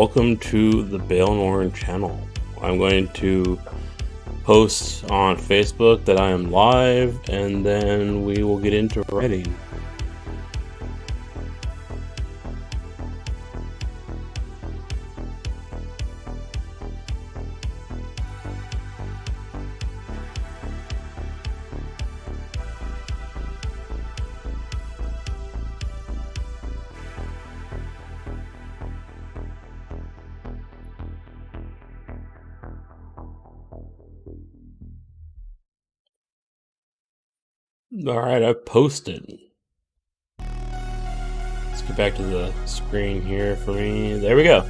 Welcome to the Bale and Orange channel. I'm going to post on Facebook that I am live, and then we will get into writing. Alright, I've posted. Let's get back to the screen here for me. There we go.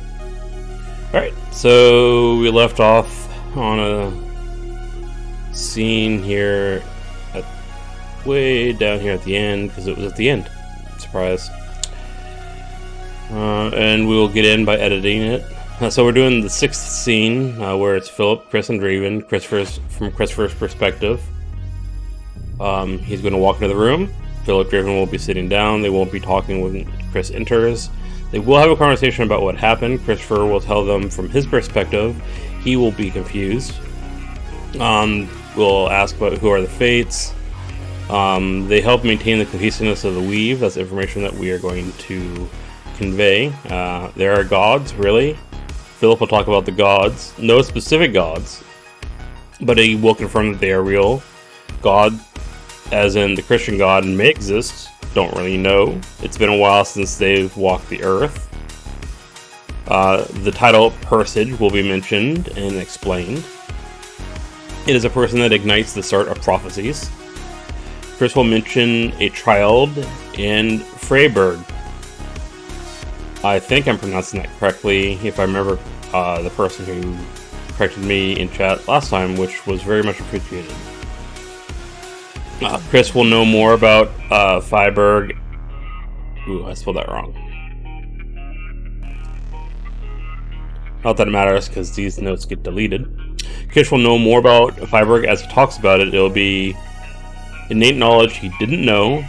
Alright, so we left off on a scene here way down here at the end, because it was at the end. Surprise. And we will get in by editing it. So we're doing the 6th scene, where it's Philip, Chris, and Draven. From Christopher's perspective. He's going to walk into the room. Philip Draven will be sitting down. They won't be talking when Chris enters. They will have a conversation about what happened. Christopher will tell them from his perspective. He will be confused. We'll ask about who are the Fates. They help maintain the cohesiveness of the weave. That's information that we are going to convey. There are gods, really. Philip will talk about the gods. No specific gods, but he will confirm that they are real. God, as in the Christian God, may exist. Don't really know. It's been a while since they've walked the earth. The title Presage will be mentioned and explained. It is a person that ignites the start of prophecies. Chris will mention a child in Freiburg. I think I'm pronouncing that correctly, if I remember the person who corrected me in chat last time, which was very much appreciated. Chris will know more about Freiburg. Ooh, I spelled that wrong. Not that it matters, because these notes get deleted. Chris will know more about Freiburg as he talks about it. It'll be innate knowledge he didn't know.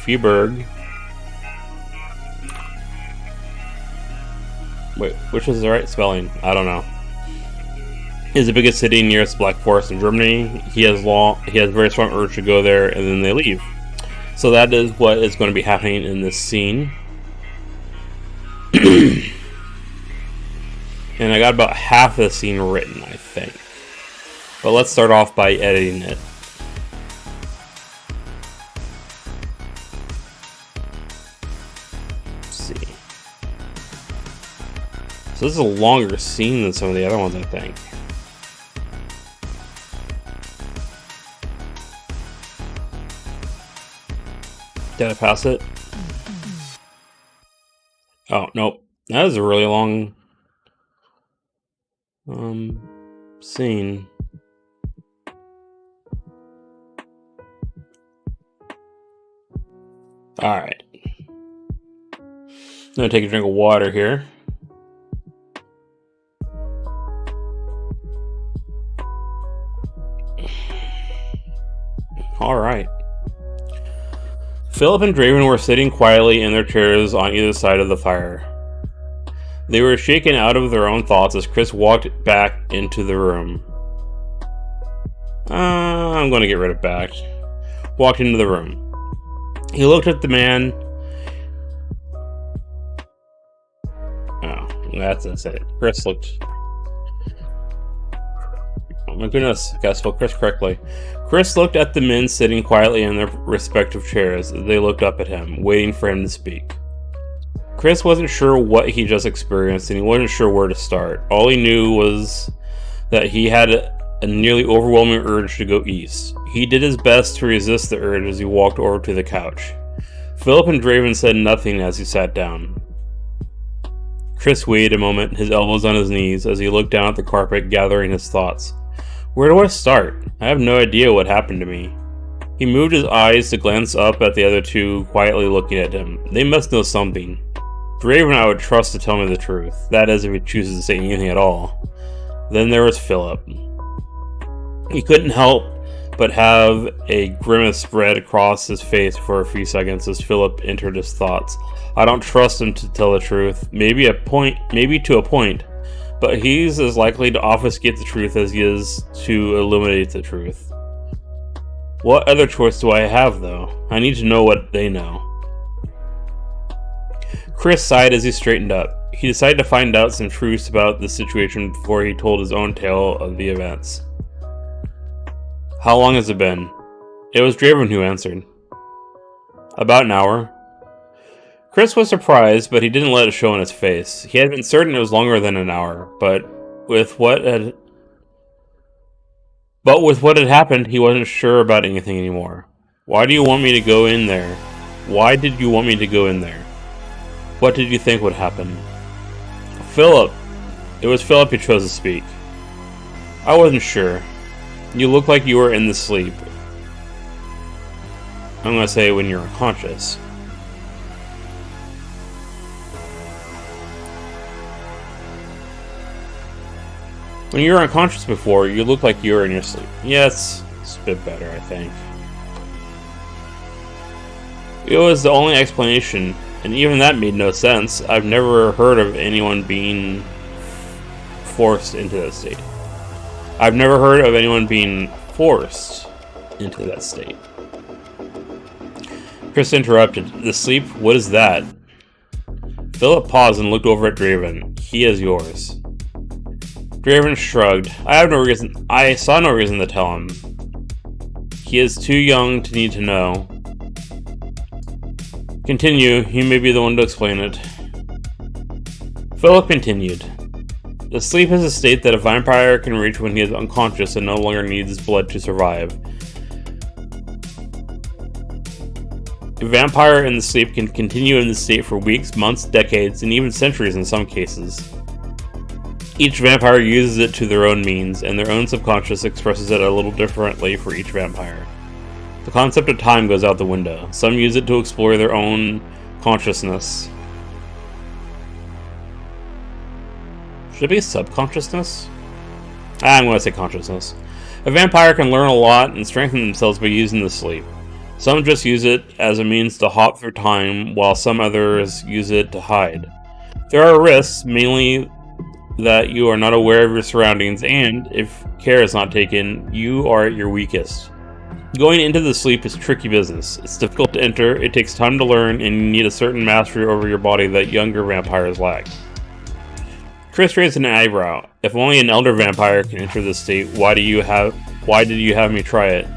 Freiburg. Wait, which is the right spelling? I don't know. Is the biggest city nearest Black Forest in Germany. He has a very strong urge to go there, and then they leave. So that is what is going to be happening in this scene. And I got about half of the scene written, I think. But let's start off by editing it. Let's see. So this is a longer scene than some of the other ones, I think. Did I pass it? Oh, nope. That is a really long scene. Alright. I'm gonna take a drink of water here. Alright. Philip and Draven were sitting quietly in their chairs on either side of the fire. They were shaken out of their own thoughts as Chris walked back into the room. I'm going to get rid of back. Walked into the room. He looked at the man. Oh, that's it. Chris looked... Oh my goodness, I gotta spell Chris correctly. Chris looked at the men sitting quietly in their respective chairs. They looked up at him, waiting for him to speak. Chris wasn't sure what he just experienced, and he wasn't sure where to start. All he knew was that he had a nearly overwhelming urge to go east. He did his best to resist the urge as he walked over to the couch. Philip and Draven said nothing as he sat down. Chris waited a moment, his elbows on his knees, as he looked down at the carpet, gathering his thoughts. Where do I start? I have no idea what happened to me. He moved his eyes to glance up at the other two, quietly looking at him. They must know something. Draven I would trust to tell me the truth. That is, if he chooses to say anything at all. Then there was Philip. He couldn't help but have a grimace spread across his face for a few seconds as Philip entered his thoughts. I don't trust him to tell the truth. Maybe to a point, but he's as likely to obfuscate the truth as he is to illuminate the truth. What other choice do I have, though? I need to know what they know. Chris sighed as he straightened up. He decided to find out some truths about the situation before he told his own tale of the events. How long has it been? It was Draven who answered. About an hour. Chris was surprised, but he didn't let it show on his face. He had been certain it was longer than an hour, but with what had happened, he wasn't sure about anything anymore. Why do you want me to go in there? Why did you want me to go in there? What did you think would happen? Philip. It was Philip who chose to speak. I wasn't sure. You look like you were in the sleep. I'm gonna say when you're unconscious. When you were unconscious before, you looked like you were in your sleep. Yes, it's a bit better, I think. It was the only explanation, and even that made no sense. I've never heard of anyone being forced into that state. I've never heard of anyone being forced into that state. Chris interrupted. The sleep? What is that? Philip paused and looked over at Draven. He is yours. Draven shrugged. I saw no reason to tell him. He is too young to need to know. Continue, you may be the one to explain it. Philip continued. The sleep is a state that a vampire can reach when he is unconscious and no longer needs blood to survive. A vampire in the sleep can continue in this state for weeks, months, decades, and even centuries in some cases. Each vampire uses it to their own means, and their own subconscious expresses it a little differently for each vampire. The concept of time goes out the window. Some use it to explore their own consciousness. Should it be subconsciousness? I'm going to say consciousness. A vampire can learn a lot and strengthen themselves by using the sleep. Some just use it as a means to hop through time, while some others use it to hide. There are risks, mainly that you are not aware of your surroundings, and, if care is not taken, you are at your weakest. Going into the sleep is tricky business. It's difficult to enter, it takes time to learn, and you need a certain mastery over your body that younger vampires lack. Chris raised an eyebrow. If only an elder vampire can enter this state, why did you have me try it?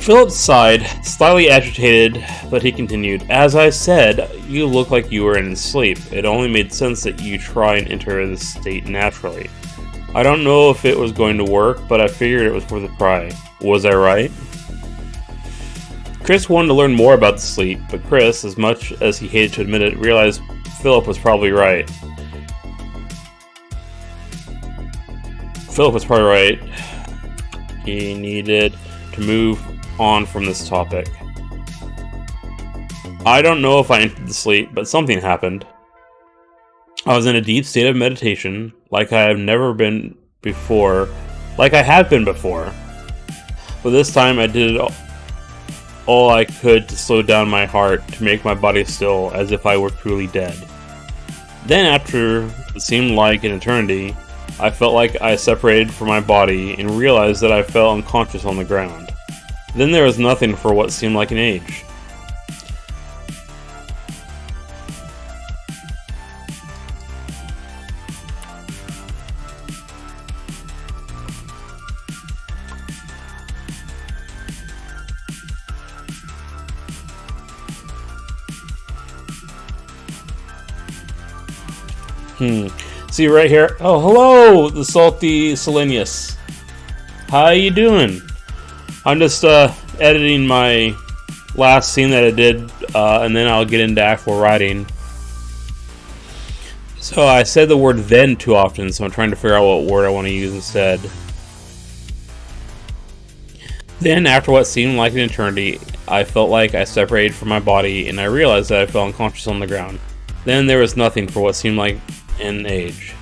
Philip sighed, slightly agitated, but he continued. As I said, you look like you were in sleep. It only made sense that you try and enter this state naturally. I don't know if it was going to work, but I figured it was worth a try. Was I right? Chris wanted to learn more about the sleep, but Chris, as much as he hated to admit it, realized Philip was probably right. He needed to move on from this topic. I don't know if I entered the sleep, but something happened. I was in a deep state of meditation, like I have been before. But this time I did all I could to slow down my heart, to make my body still, as if I were truly dead. Then, after what seemed like an eternity, I felt like I separated from my body and realized that I fell unconscious on the ground. Then there was nothing for what seemed like an age. See right here. Oh, hello, the salty Selenius. How you doing? I'm just editing my last scene that I did, and then I'll get into actual writing. So I said the word then too often, so I'm trying to figure out what word I want to use instead. Then, after what seemed like an eternity, I felt like I separated from my body, and I realized that I fell unconscious on the ground. Then there was nothing for what seemed like an age.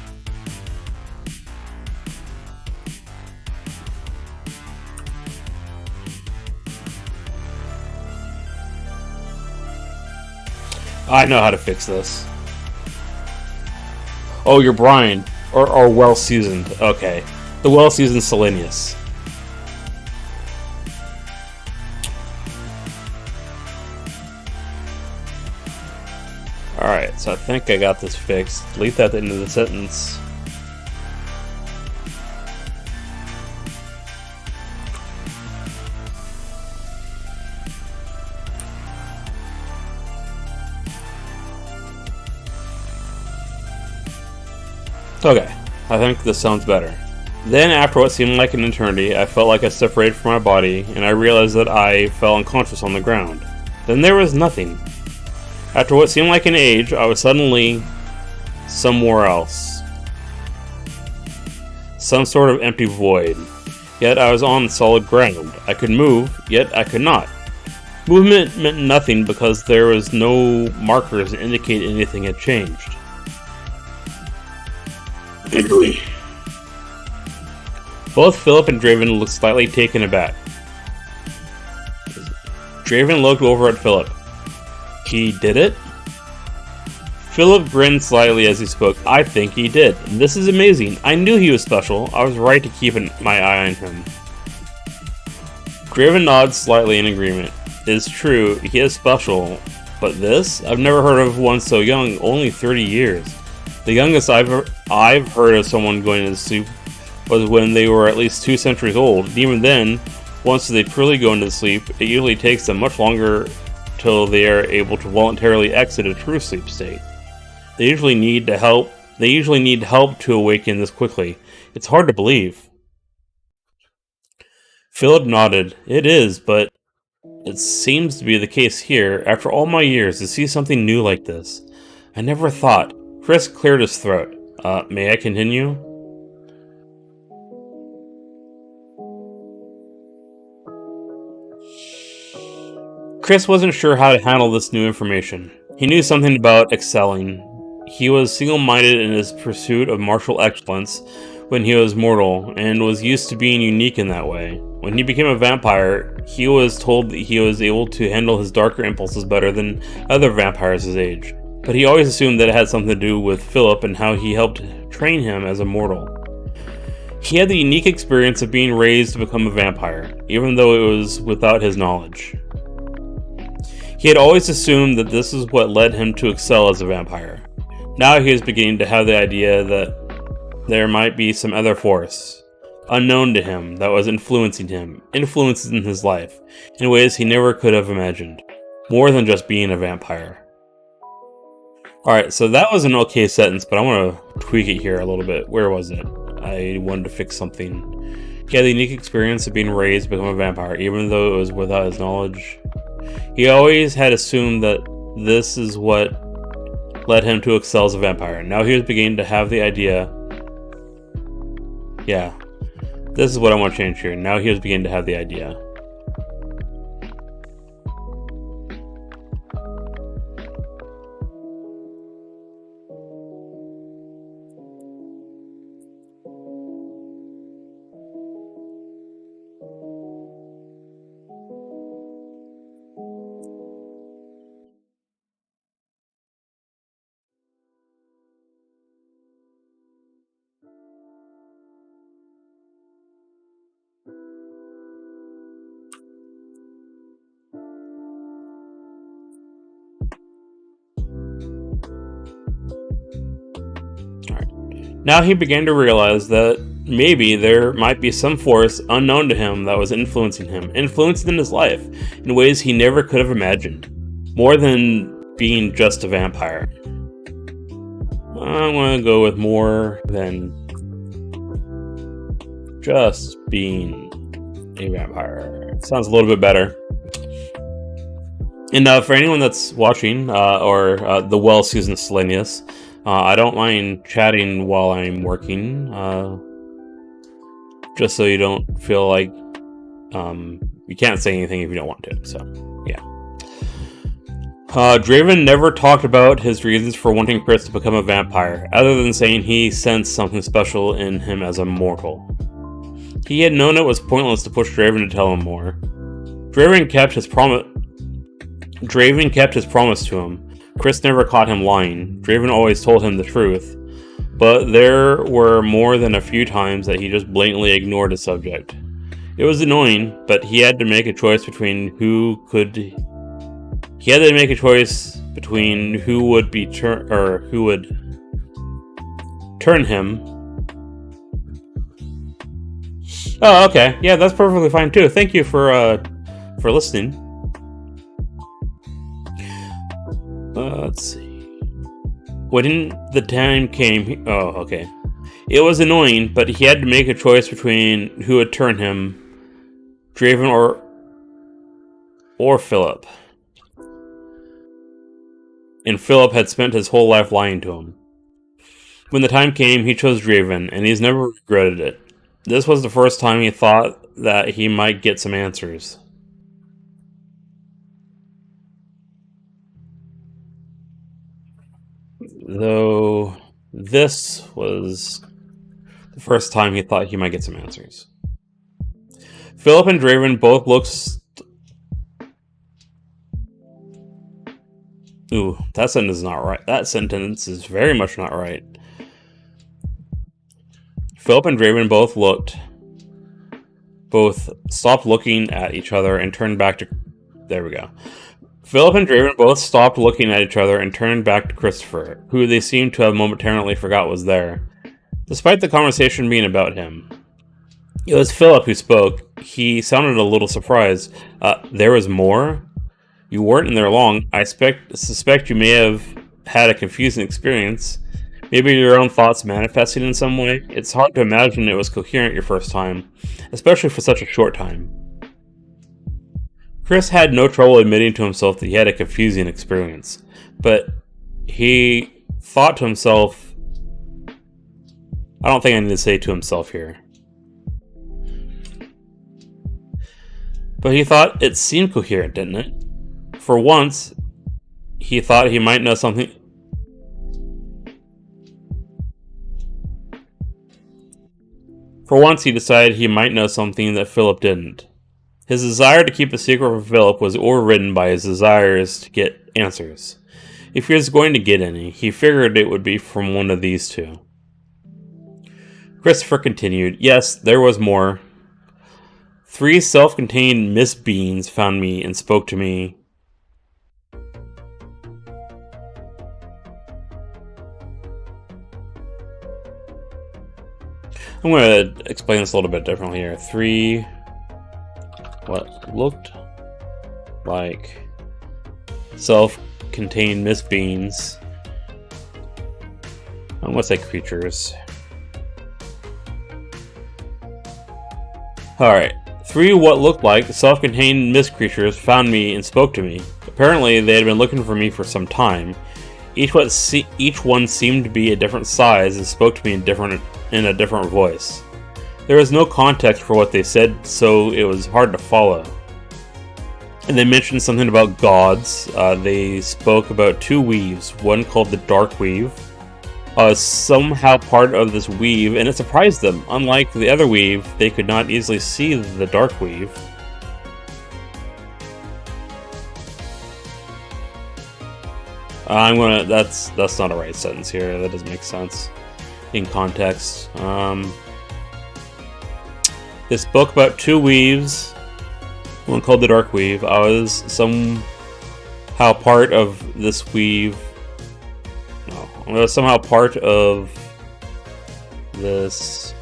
I know how to fix this. Oh, you're brine. Or well-seasoned. Okay. The well-seasoned Selenius. Alright, so I think I got this fixed. Delete that at the end of the sentence. Okay, I think this sounds better. Then, after what seemed like an eternity, I felt like I separated from my body, and I realized that I fell unconscious on the ground. Then there was nothing. After what seemed like an age, I was suddenly somewhere else. Some sort of empty void. Yet I was on solid ground. I could move, yet I could not. Movement meant nothing because there was no markers to indicate anything had changed. Both Philip and Draven looked slightly taken aback. Draven looked over at Philip. He did it? Philip grinned slightly as he spoke. I think he did. This is amazing. I knew he was special. I was right to keep my eye on him. Draven nods slightly in agreement. It is true, he is special. But this? I've never heard of one so young, only 30 years. The youngest I've heard of someone going into sleep was when they were at least 2 centuries old. And even then, once they truly go into sleep, it usually takes them much longer till they are able to voluntarily exit a true sleep state. They usually need help to awaken this quickly. It's hard to believe. Philip nodded. It is, but it seems to be the case here. After all my years, to see something new like this. I never thought. Chris cleared his throat. May I continue? Chris wasn't sure how to handle this new information. He knew something about excelling. He was single-minded in his pursuit of martial excellence when he was mortal, and was used to being unique in that way. When he became a vampire, he was told that he was able to handle his darker impulses better than other vampires his age. But he always assumed that it had something to do with Philip and how he helped train him as a mortal. He had the unique experience of being raised to become a vampire, even though it was without his knowledge. He had always assumed that this is what led him to excel as a vampire. Now he was beginning to have the idea that there might be some other force, unknown to him, that was influencing his life, in ways he never could have imagined. More than just being a vampire. Alright, so that was an okay sentence, but I want to tweak it here a little bit. Where was it? I wanted to fix something. He had the unique experience of being raised to become a vampire, even though it was without his knowledge. He always had assumed that this is what led him to excel as a vampire. Now he was beginning to have the idea... Yeah, this is what I want to change here. Now he was beginning to have the idea. Now he began to realize that maybe there might be some force unknown to him that was influencing his life in ways he never could have imagined. More than being just a vampire. I'm going to go with more than just being a vampire. Sounds a little bit better. And for anyone that's watching, or the well-seasoned Selenius, I don't mind chatting while I'm working, just so you don't feel like you can't say anything if you don't want to, so, yeah. Draven never talked about his reasons for wanting Chris to become a vampire, other than saying he sensed something special in him as a mortal. He had known it was pointless to push Draven to tell him more. Draven kept his promise to him, Chris never caught him lying. Draven always told him the truth. But there were more than a few times that he just blatantly ignored the subject. It was annoying, but he had to make a choice between who would turn him. Oh, okay. Yeah, that's perfectly fine too. Thank you for listening. Let's see. When the time came... Oh, okay. It was annoying, but he had to make a choice between who would turn him, Draven or Philip. And Philip had spent his whole life lying to him. When the time came, he chose Draven, and he's never regretted it. This was the first time he thought that he might get some answers. Though this was the first time he thought he might get some answers. Philip and Draven both looked... Ooh, that sentence is not right. That sentence is very much not right. Philip and Draven both stopped looking at each other and turned back to... There we go. Philip and Draven both stopped looking at each other and turned back to Christopher, who they seemed to have momentarily forgot was there, despite the conversation being about him. It was Philip who spoke. He sounded a little surprised. There was more? You weren't in there long. I suspect you may have had a confusing experience. Maybe your own thoughts manifesting in some way. It's hard to imagine it was coherent your first time, especially for such a short time. Chris had no trouble admitting to himself that he had a confusing experience, but he thought to himself... I don't think I need to say to himself here. But he thought it seemed coherent, didn't it? For once, he thought he might know something... For once, he decided he might know something that Philip didn't. His desire to keep a secret from Philip was overridden by his desires to get answers. If he was going to get any, he figured it would be from one of these two. Christopher continued, yes, there was more. 3 self-contained mist beings found me and spoke to me. I'm going to explain this a little bit differently here. 3 what looked like self-contained mist beings. I'm going to say creatures. Alright. 3 what looked like self-contained mist creatures found me and spoke to me. Apparently, they had been looking for me for some time. Each one seemed to be a different size and spoke to me in a different voice. There was no context for what they said, so it was hard to follow. And they mentioned something about gods. They spoke about 2 weaves, one called the Dark Weave. Somehow part of this weave, and it surprised them. Unlike the other weave, they could not easily see the Dark Weave. That's not a right sentence here. That doesn't make sense in context. They spoke about 2 weaves, one called the Dark Weave. I was somehow part of this weave. No, I was somehow part of this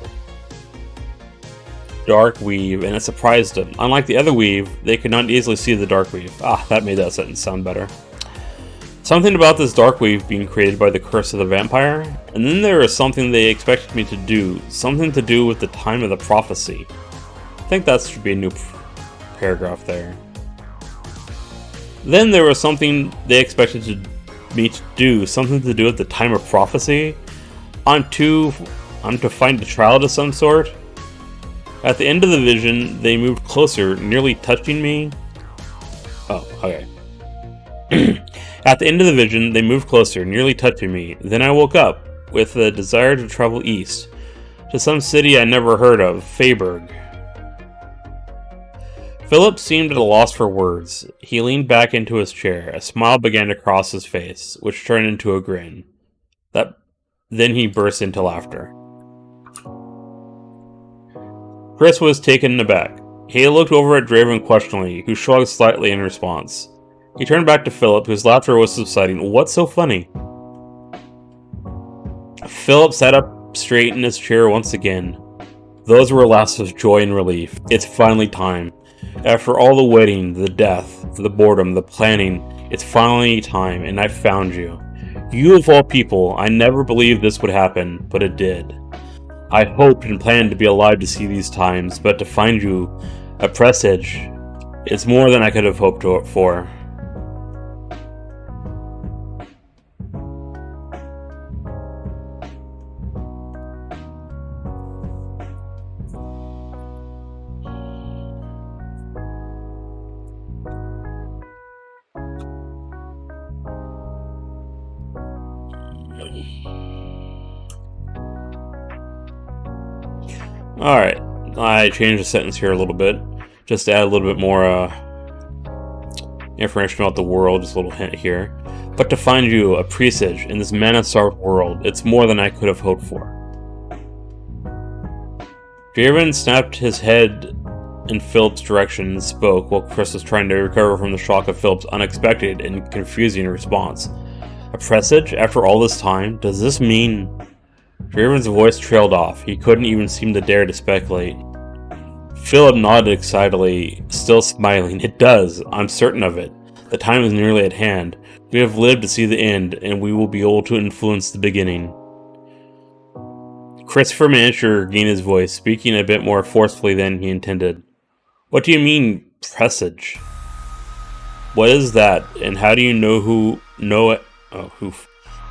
Dark Weave, and it surprised them. Unlike the other weave, they could not easily see the Dark Weave. That made that sentence sound better. Something about this Dark Weave being created by the curse of the vampire, and then there was something they expected me to do, something to do with the time of the prophecy. I think that should be a new paragraph there. Then there was something they expected me to do, something to do with the time of prophecy. I'm to find a child of some sort. At the end of the vision, they moved closer, nearly touching me. Oh, okay. At the end of the vision, they moved closer, nearly touching me. Then I woke up, with the desire to travel east, to some city I never heard of, Feyberg. Philip seemed at a loss for words. He leaned back into his chair. A smile began to cross his face, which turned into a grin. Then he burst into laughter. Chris was taken aback. He looked over at Draven questioningly, who shrugged slightly in response. He turned back to Philip, whose laughter was subsiding. What's so funny? Philip sat up straight in his chair once again. Those were laughs of joy and relief. It's finally time. After all the waiting, the death, the boredom, the planning, it's finally time, and I found you. You of all people, I never believed this would happen, but it did. I hoped and planned to be alive to see these times, but to find you, a Presage, it's more than I could have hoped for. Alright, I changed the sentence here a little bit, just to add a little bit more information about the world, just a little hint here. But to find you, a Presage, in this mana-starved world, it's more than I could have hoped for. Draven snapped his head in Philip's direction and spoke while Chris was trying to recover from the shock of Philip's unexpected and confusing response. A Presage? After all this time? Does this mean... Draven's voice trailed off. He couldn't even seem to dare to speculate. Philip nodded excitedly, still smiling. It does. I'm certain of it. The time is nearly at hand. We have lived to see the end, and we will be able to influence the beginning. Christopher managed to regain his voice, speaking a bit more forcefully than he intended. What do you mean, Presage? What is that, and how do you know it?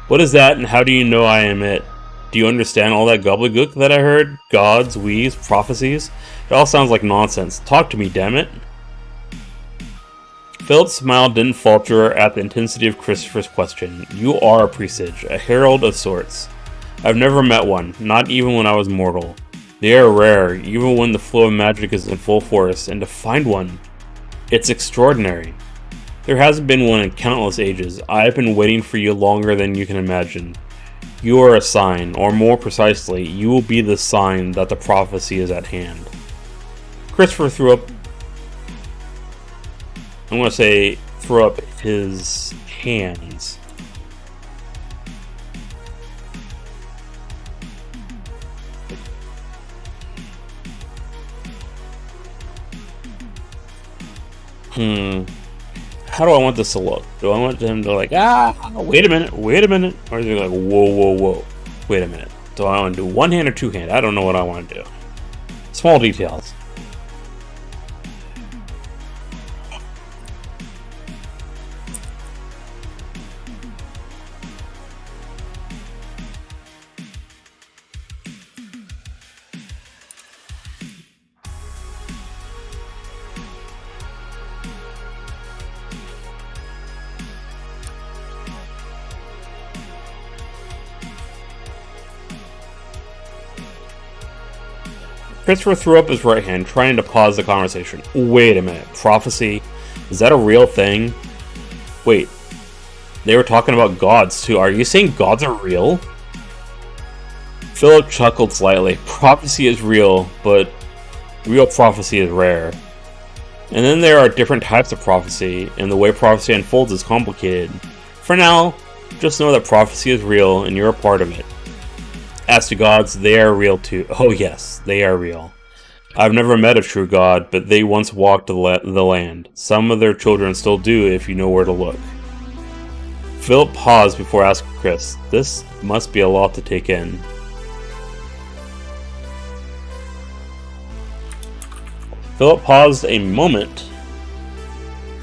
What is that, and how do you know I am it? Do you understand all that gobbledygook that I heard? Gods, wees, prophecies? It all sounds like nonsense. Talk to me, damn it. Philip's smile didn't falter at the intensity of Christopher's question. You are a Presage, a herald of sorts. I've never met one, not even when I was mortal. They are rare, even when the flow of magic is in full force, and to find one, it's extraordinary. There hasn't been one in countless ages. I have been waiting for you longer than you can imagine. You are a sign, or more precisely, you will be the sign that the prophecy is at hand. Christopher threw up his hands. How do I want this to look? Do I want him to like, wait a minute, or is he like, whoa, wait a minute. Do I want to do one hand or two hand? I don't know what I want to do. Small details. Christopher threw up his right hand, trying to pause the conversation. Wait a minute. Prophecy? Is that a real thing? Wait. They were talking about gods, too. Are you saying gods are real? Philip chuckled slightly. Prophecy is real, but real prophecy is rare. And then there are different types of prophecy, and the way prophecy unfolds is complicated. For now, just know that prophecy is real, and you're a part of it. As to gods, they are real too. Oh yes, they are real. I've never met a true god, but they once walked the land. Some of their children still do if you know where to look. Philip paused before asking Chris, this must be a lot to take in. Philip paused a moment.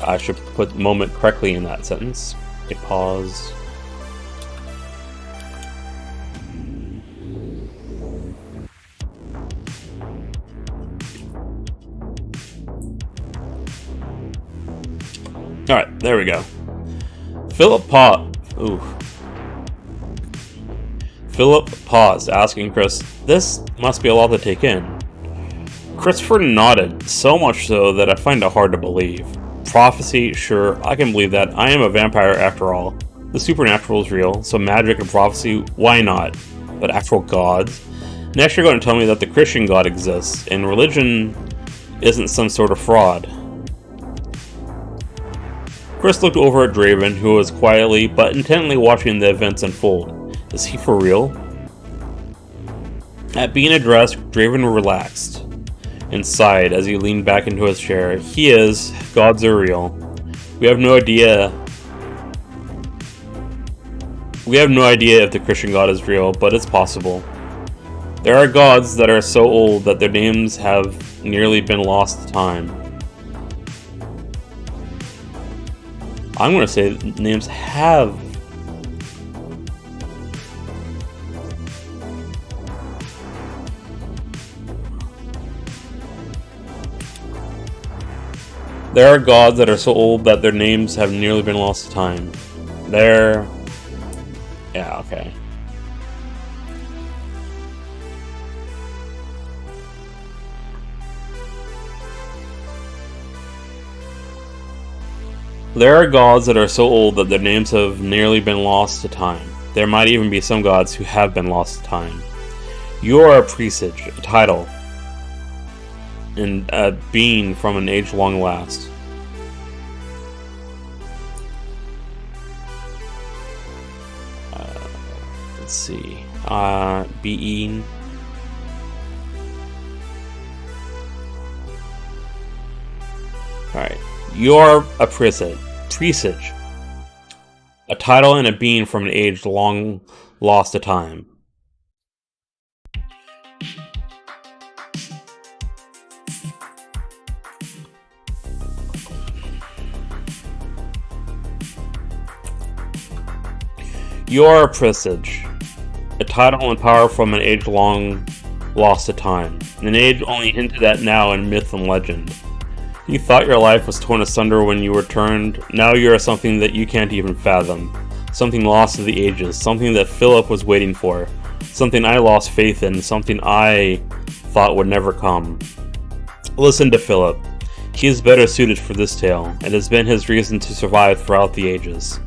I should put moment correctly in that sentence. A pause. Alright, there we go. Philip paused, asking Chris, this must be a lot to take in. Christopher nodded, so much so that I find it hard to believe. Prophecy, sure, I can believe that. I am a vampire after all. The supernatural is real, so magic and prophecy, why not? But actual gods? Next you're going to tell me that the Christian God exists, and religion isn't some sort of fraud. Chris looked over at Draven, who was quietly but intently watching the events unfold. Is he for real? At being addressed, Draven relaxed and sighed as he leaned back into his chair. He is. Gods are real. We have no idea if the Christian God is real, but it's possible. There are gods that are so old that their names have nearly been lost to time. I'm going to say names have. There are gods that are so old that their names have nearly been lost to time. Yeah, okay. There are gods that are so old that their names have nearly been lost to time. There might even be some gods who have been lost to time. You are a presage, a title, and a being from an age long last. Let's see. Being. Alright. You are a presage. A title and a being from an age long lost to time. You are a presage. A title and power from an age long lost to time. An age only hinted at now in myth and legend. You thought your life was torn asunder when you were turned. Now you are something that you can't even fathom. Something lost to the ages. Something that Philip was waiting for. Something I lost faith in. Something I thought would never come. Listen to Philip. He is better suited for this tale. It has been his reason to survive throughout the ages.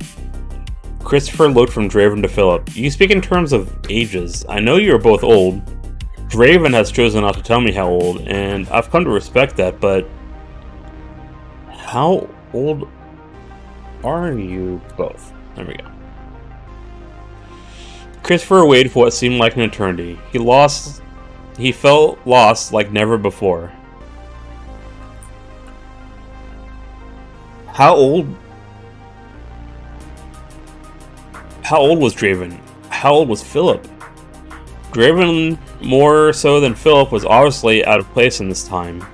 Christopher looked from Draven to Philip. You speak in terms of ages. I know you are both old. Draven has chosen not to tell me how old, and I've come to respect that, but how old are you both? There we go. Christopher waited for what seemed like an eternity. He felt lost like never before. How old was Draven? How old was Philip? Draven, more so than Philip, was obviously out of place in this time.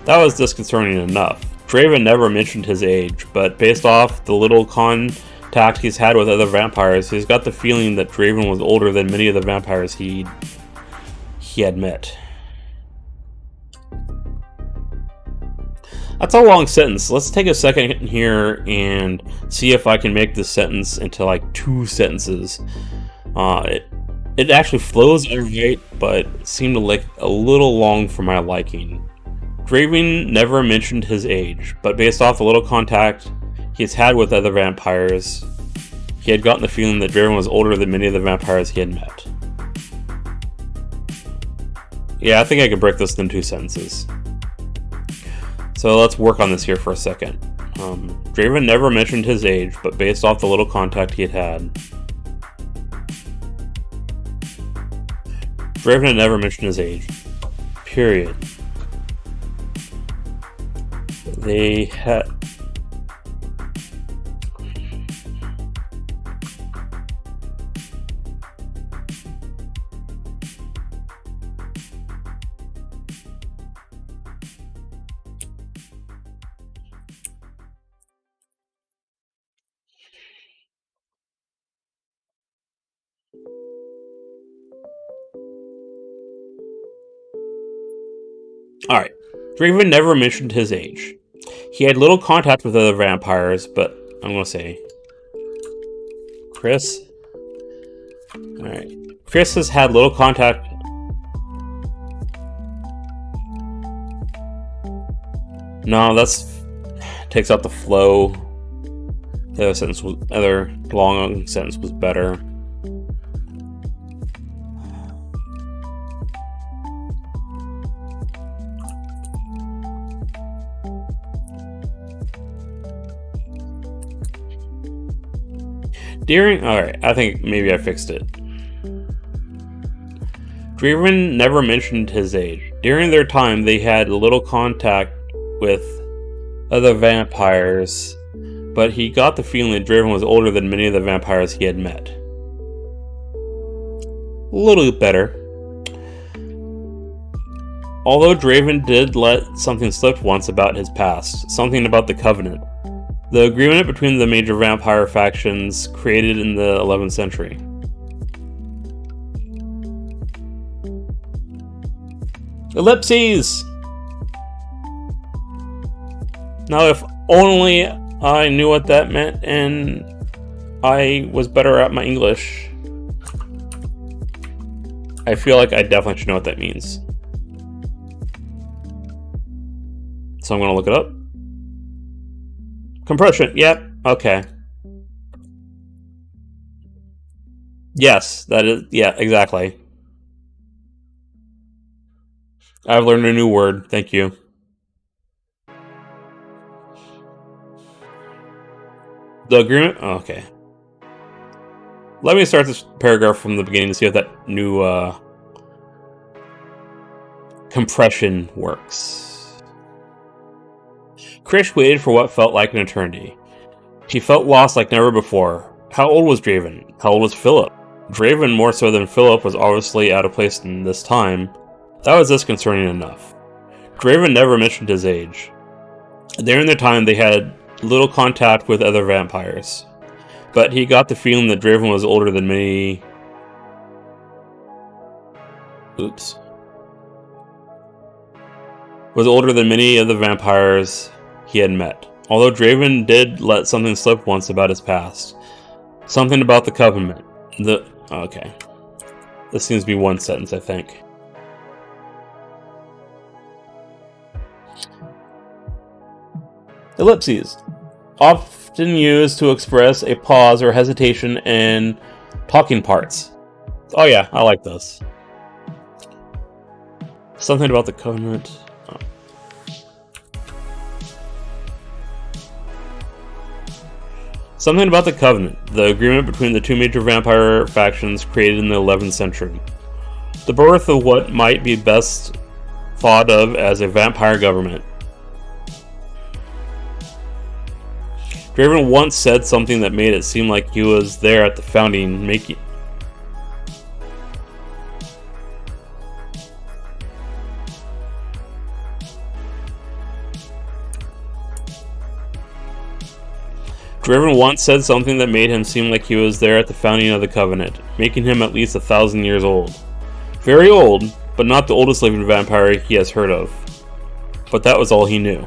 That was disconcerting enough. Draven never mentioned his age, but based off the little contact he's had with other vampires, he's got the feeling that Draven was older than many of the vampires he had met. That's a long sentence. Let's take a second here and see if I can make this sentence into like 2 sentences. It actually flows alright, but it seemed like a little long for my liking. Draven never mentioned his age, but based off the little contact he's had with other vampires, he had gotten the feeling that Draven was older than many of the vampires he had met. Yeah, I think I could break this into 2 sentences. So let's work on this here for a second. Draven never mentioned his age, but based off the little contact he had had. Draven had never mentioned his age. Period. They had... Alright. Draven never mentioned his age. He had little contact with other vampires, but I'm gonna say Chris. Alright. Chris has had little contact. No, that's takes out the flow. The other long sentence was better. Alright, I think maybe I fixed it. Draven never mentioned his age. During their time, they had little contact with other vampires, but he got the feeling that Draven was older than many of the vampires he had met. A little better. Although Draven did let something slip once about his past, something about the Covenant. The agreement between the major vampire factions created in the 11th century. Ellipses! Now, if only I knew what that meant and I was better at my English. I feel like I definitely should know what that means. So I'm going to look it up. Compression, yep, okay. Yes, that is, yeah, exactly. I've learned a new word, thank you. The agreement, oh, okay. Let me start this paragraph from the beginning to see if that new compression works. Krish waited for what felt like an eternity. He felt lost like never before. How old was Draven? How old was Philip? Draven, more so than Philip, was obviously out of place in this time. That was disconcerting enough. Draven never mentioned his age. During their time, they had little contact with other vampires, but he got the feeling that Draven was older than many... was older than many of the vampires he had met. Although Draven did let something slip once about his past. Something about the Covenant. Okay. This seems to be one sentence, I think. Ellipses. Often used to express a pause or hesitation in talking parts. Oh yeah, I like those. Something about the Covenant. Oh. Something about the Covenant, the agreement between the two major vampire factions created in the 11th century. The birth of what might be best thought of as a vampire government. Draven once said something that made it seem like he was there at the founding, making... Draven once said something that made him seem like he was there at the founding of the Covenant, making him at least 1,000 years old. Very old, but not the oldest living vampire he has heard of. But that was all he knew.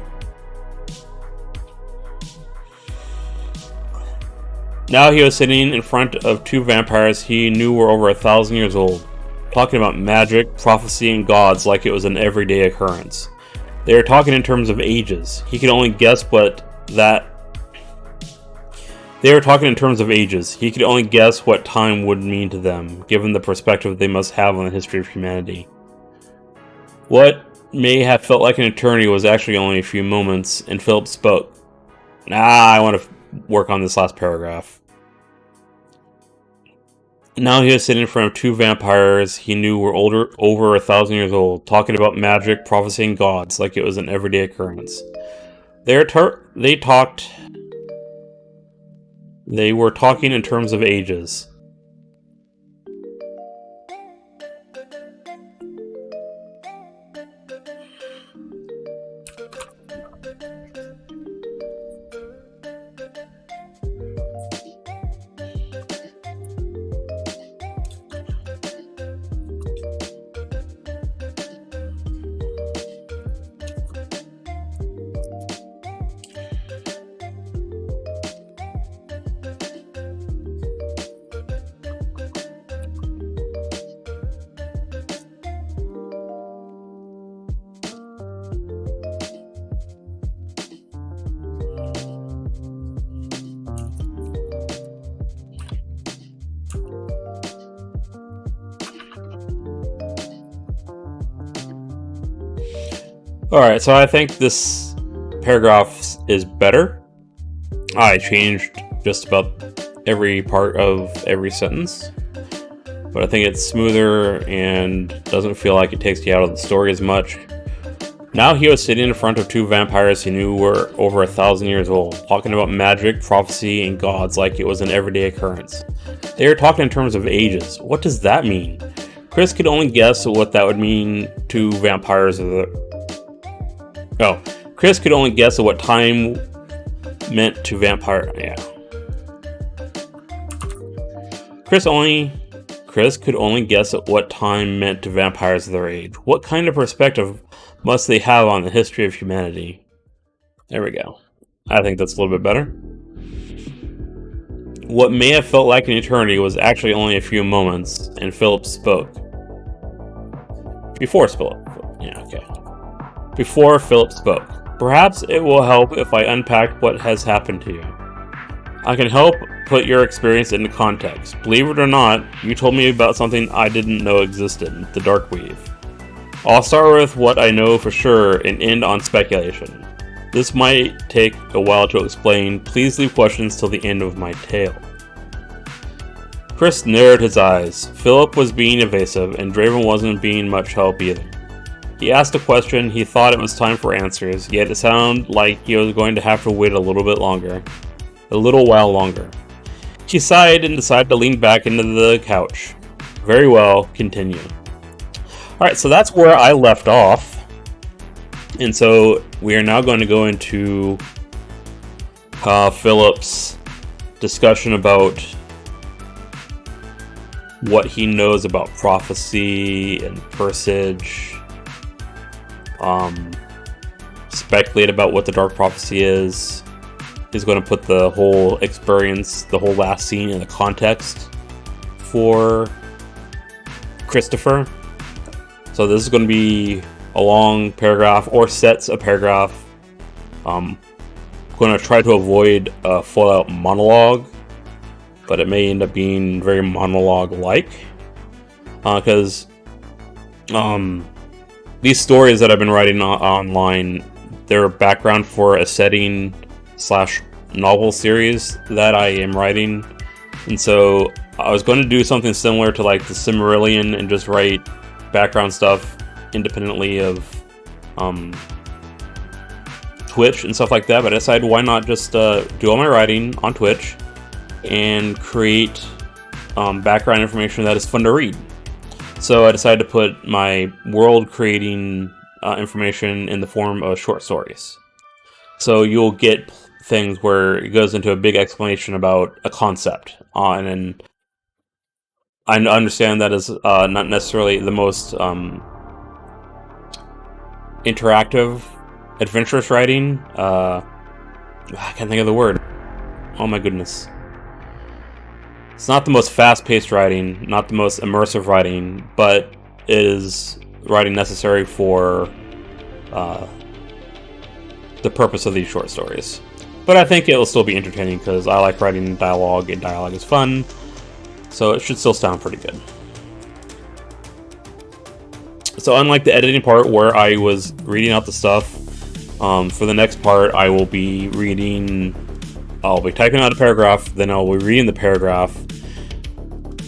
Now he was sitting in front of two vampires he knew were over 1,000 years old, talking about magic, prophecy, and gods like it was an everyday occurrence. They were talking in terms of ages. He could only guess what time would mean to them, given the perspective they must have on the history of humanity. What may have felt like an eternity was actually only a few moments, and Philip spoke. I want to work on this last paragraph. Now he was sitting in front of two vampires he knew were over 1,000 years old, talking about magic, prophecy, and gods like it was an everyday occurrence. They were talking in terms of ages. Alright, so I think this paragraph is better. I changed just about every part of every sentence, but I think it's smoother and doesn't feel like it takes you out of the story as much. Now he was sitting in front of two vampires he knew were over 1,000 years old, talking about magic, prophecy, and gods like it was an everyday occurrence. They were talking in terms of ages. What does that mean? Chris could only guess what that would mean to vampires. Chris could only guess at what time meant to vampire. Yeah. Chris could only guess at what time meant to vampires of their age. What kind of perspective must they have on the history of humanity? There we go. I think that's a little bit better. What may have felt like an eternity was actually only a few moments, and Philip spoke. Before Philip spoke. Perhaps it will help if I unpack what has happened to you. I can help put your experience into context. Believe it or not, you told me about something I didn't know existed, the Dark Weave. I'll start with what I know for sure and end on speculation. This might take a while to explain. Please leave questions till the end of my tale. Chris narrowed his eyes. Philip was being evasive, and Draven wasn't being much help either. He asked a question, he thought it was time for answers, yet it sounded like he was going to have to wait a little while longer. She sighed and decided to lean back into the couch. Very well, continue. Alright, so that's where I left off. And so we are now going to go into Philip's discussion about what he knows about prophecy and Presage. Speculate about what the Dark Prophecy is. He's going to put the whole experience, the whole last scene in the context for Christopher. So this is going to be a long paragraph or sets of paragraph. I'm going to try to avoid a full-out monologue, but it may end up being very monologue-like. Because these stories that I've been writing online, they're background for a setting / novel series that I am writing. And so I was going to do something similar to like the Silmarillion and just write background stuff independently of Twitch and stuff like that, but I decided why not just do all my writing on Twitch and create background information that is fun to read. So I decided to put my world creating information in the form of short stories. So you'll get things where it goes into a big explanation about a concept, and then I understand that is not necessarily the most interactive, adventurous writing. I can't think of the word. Oh my goodness. It's not the most fast-paced writing, not the most immersive writing, but it is writing necessary for the purpose of these short stories. But I think it will still be entertaining because I like writing dialogue, and dialogue is fun. So it should still sound pretty good. So unlike the editing part where I was reading out the stuff, for the next part I will be I'll be typing out a paragraph, then I'll be reading the paragraph.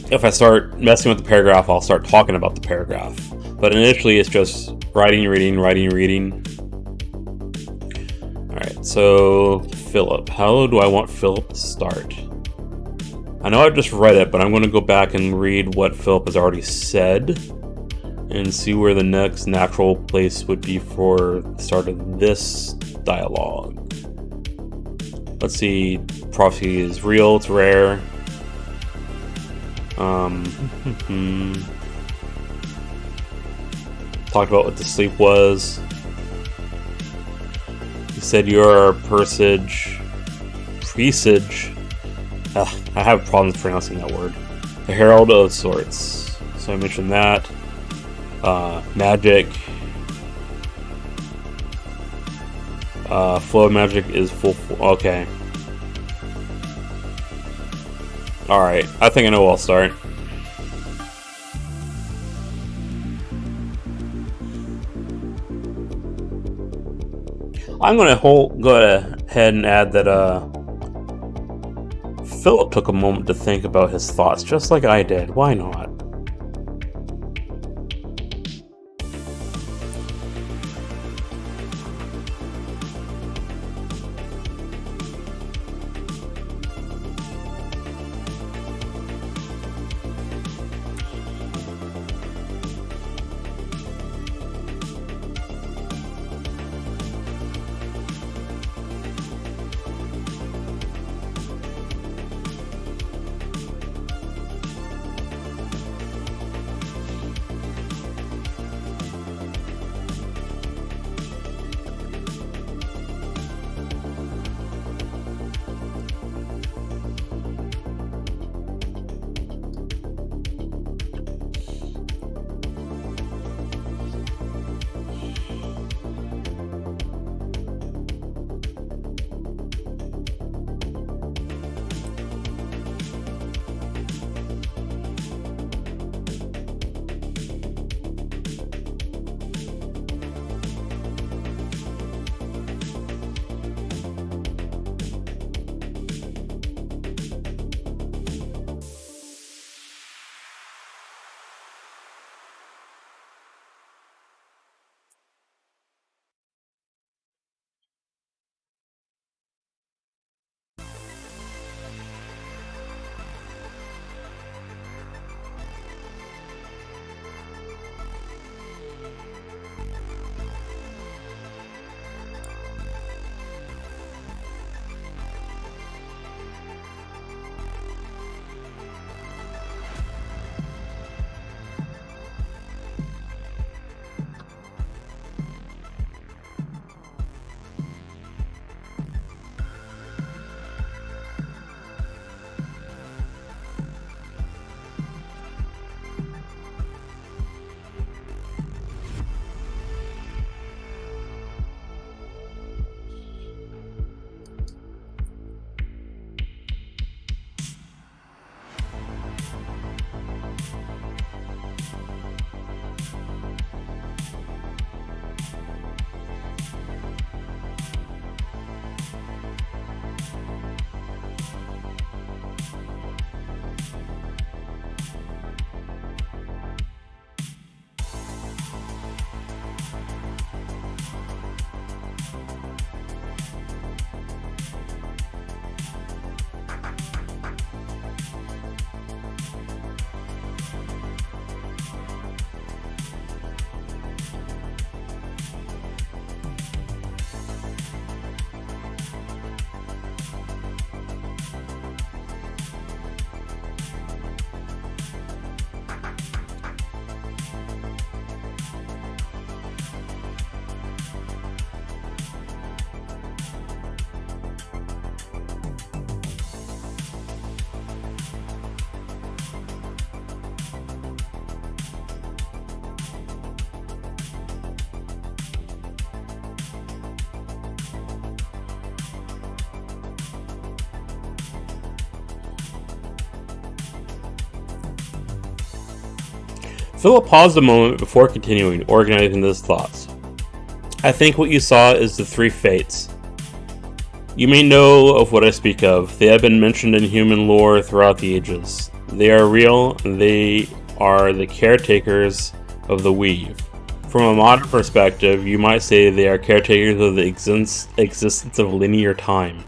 If I start messing with the paragraph, I'll start talking about the paragraph. But initially it's just writing, reading. Alright, so Philip. How do I want Philip to start? I know I've just read it, but I'm going to go back and read what Philip has already said and see where the next natural place would be for the start of this dialogue. Let's see. Prophecy is real, it's rare. Talked about what the sleep was. He said you're a Presage. I have problems pronouncing that word. A herald of sorts. So I mentioned that. Magic. Flow of magic is full. Okay. Alright, I think I know where I'll start. I'm going to go ahead and add that Philip took a moment to think about his thoughts, just like I did. Why not? Philip paused a moment before continuing, organizing his thoughts. I think what you saw is the three fates. You may know of what I speak of. They have been mentioned in human lore throughout the ages. They are real, and they are the caretakers of the weave. From a modern perspective, you might say they are caretakers of the existence of linear time.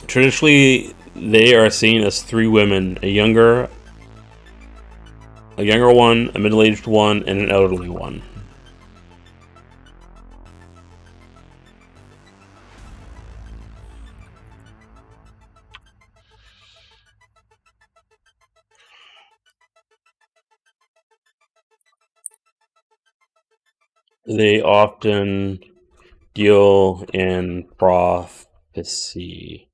Traditionally, they are seen as three women, a younger one, a middle-aged one, and an elderly one. They often deal in prophecy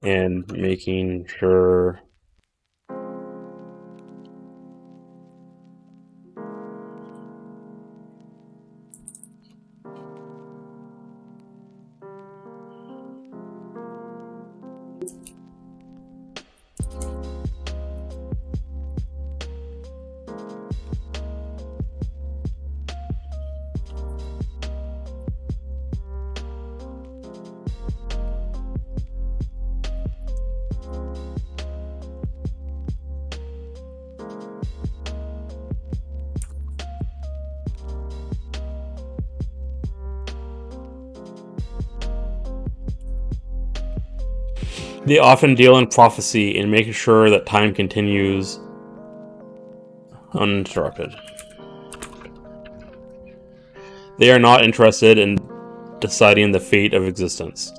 and making sure They often deal in prophecy and making sure that time continues uninterrupted. They are not interested in deciding the fate of existence.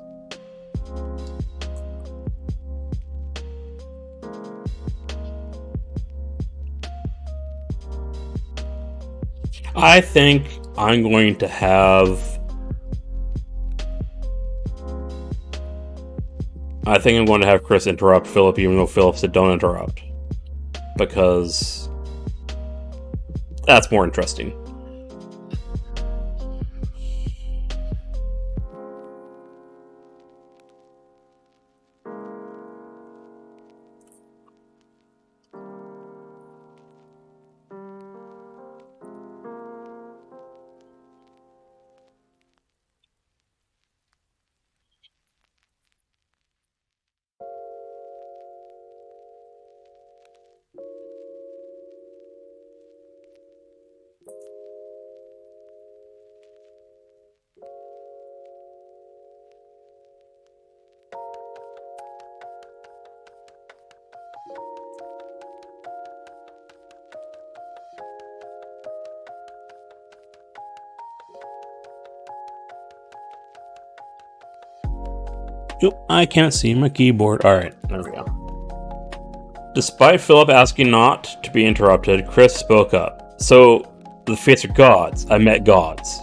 I think I'm going to have... I think I'm going to have Chris interrupt Philip, even though Philip said don't interrupt. Because that's more interesting. Nope, I can't see my keyboard. Alright, there we go. Despite Philip asking not to be interrupted, Chris spoke up. So, the fates are gods. I met gods.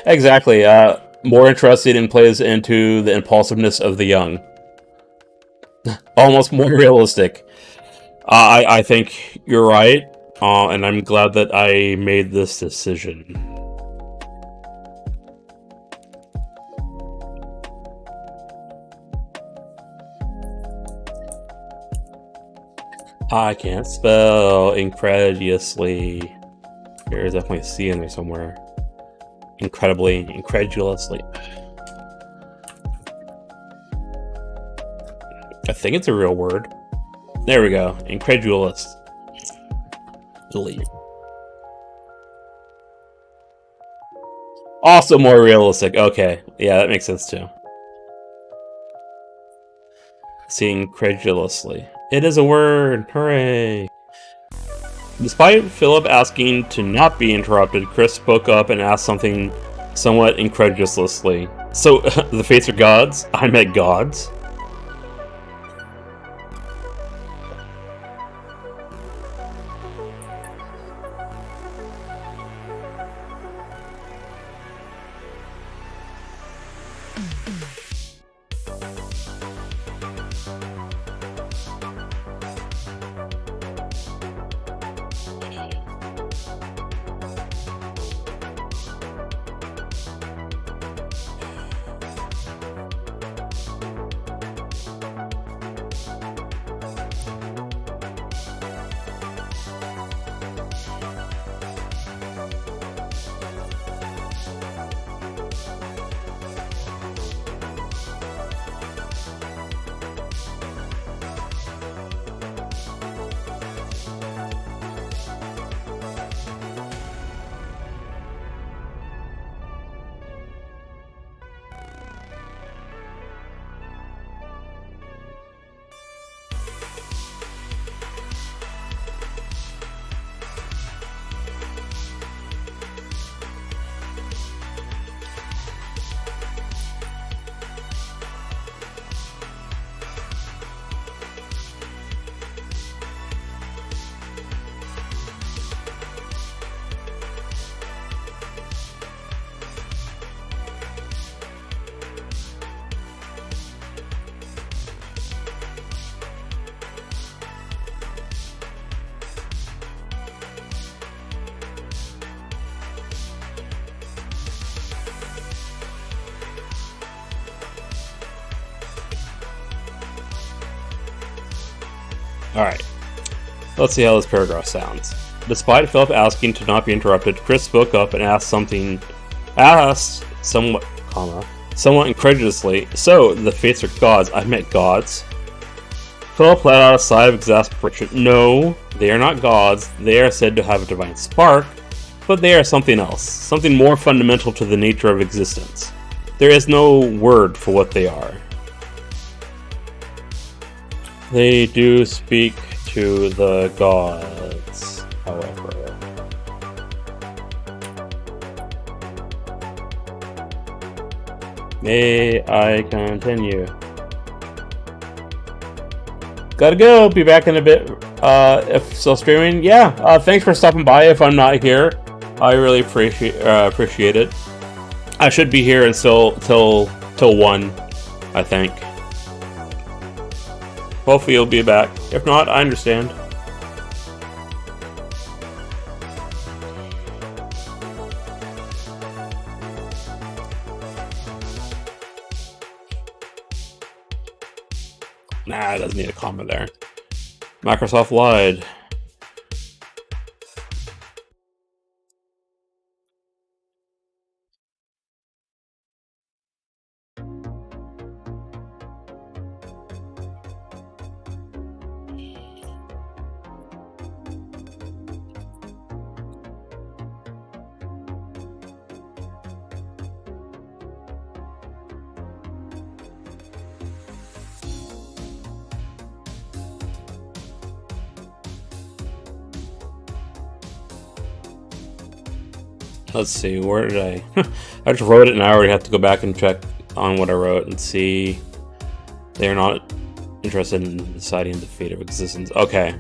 Exactly. More interested in plays into the impulsiveness of the young. Almost more realistic. I think you're right, and I'm glad that I made this decision. I can't spell incredulously. There's definitely a C in there somewhere. Incredulously. I think it's a real word. There we go. Incredulous. Delete. Also more realistic. Okay. Yeah, that makes sense too. See, incredulously. It is a word. Hooray. Despite Philip asking to not be interrupted, Chris spoke up and asked something somewhat incredulously. So, the fates are gods? I met gods? Alright, let's see how this paragraph sounds. Despite Philip asking to not be interrupted, Chris spoke up and asked somewhat, somewhat incredulously. So, the Fates are gods. I meant gods. Philip let out a sigh of exasperation. No, they are not gods. They are said to have a divine spark, but they are something else. Something more fundamental to the nature of existence. There is no word for what they are. They do speak to the gods, however. May I continue? Gotta go. Be back in a bit. If still streaming, yeah. Thanks for stopping by. If I'm not here, I really appreciate it. I should be here until till 1, I think. Hopefully you'll be back. If not, I understand. Nah, it doesn't need a comma there. Microsoft lied. Let's see, where did I... I just wrote it and I already have to go back and check on what I wrote and see. They are not interested in deciding the fate of existence. Okay.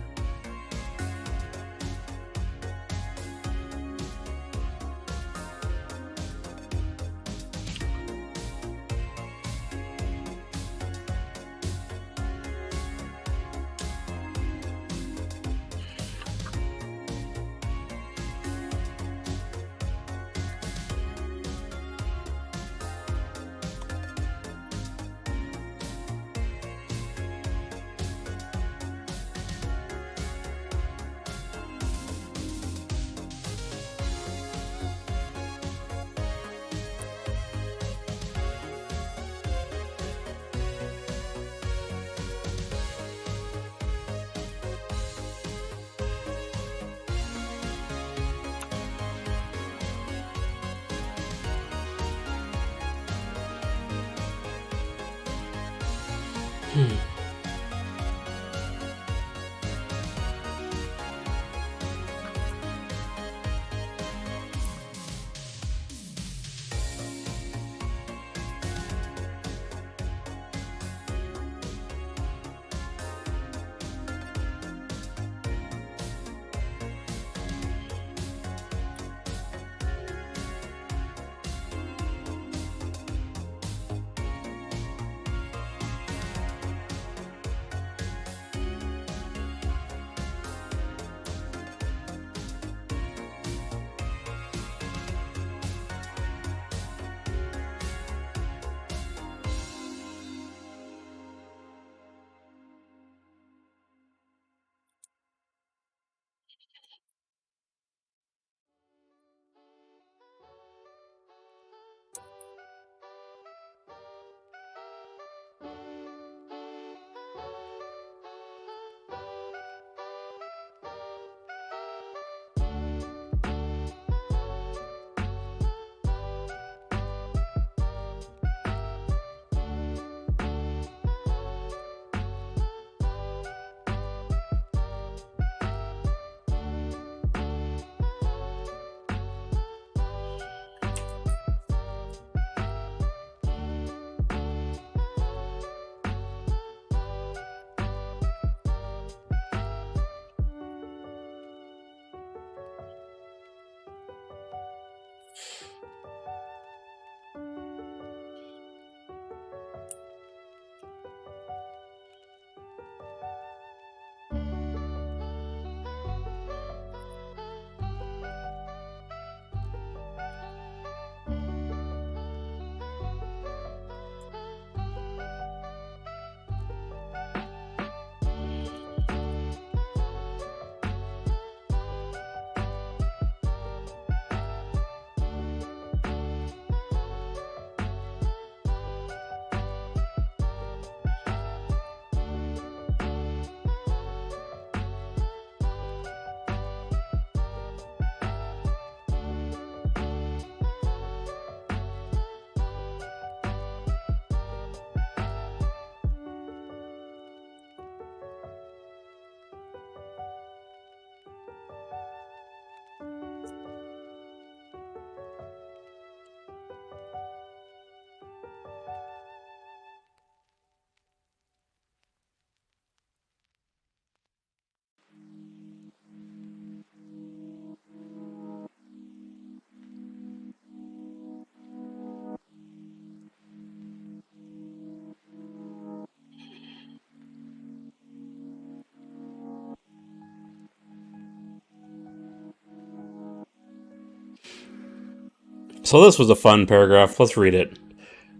So this was a fun paragraph. Let's read it.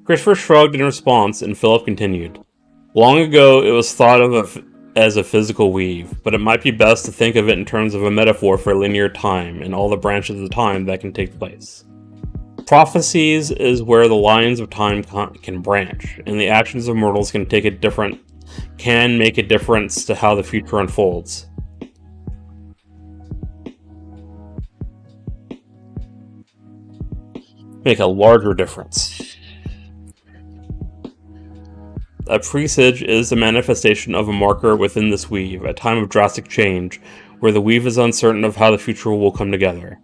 Christopher shrugged in response, and Philip continued. Long ago, it was thought of as a physical weave, but it might be best to think of it in terms of a metaphor for linear time and all the branches of time that can take place. Prophecies is where the lines of time can branch, and the actions of mortals can make a difference to how the future unfolds. Make a larger difference. A presage is a manifestation of a marker within this weave, a time of drastic change, where the weave is uncertain of how the future will come together,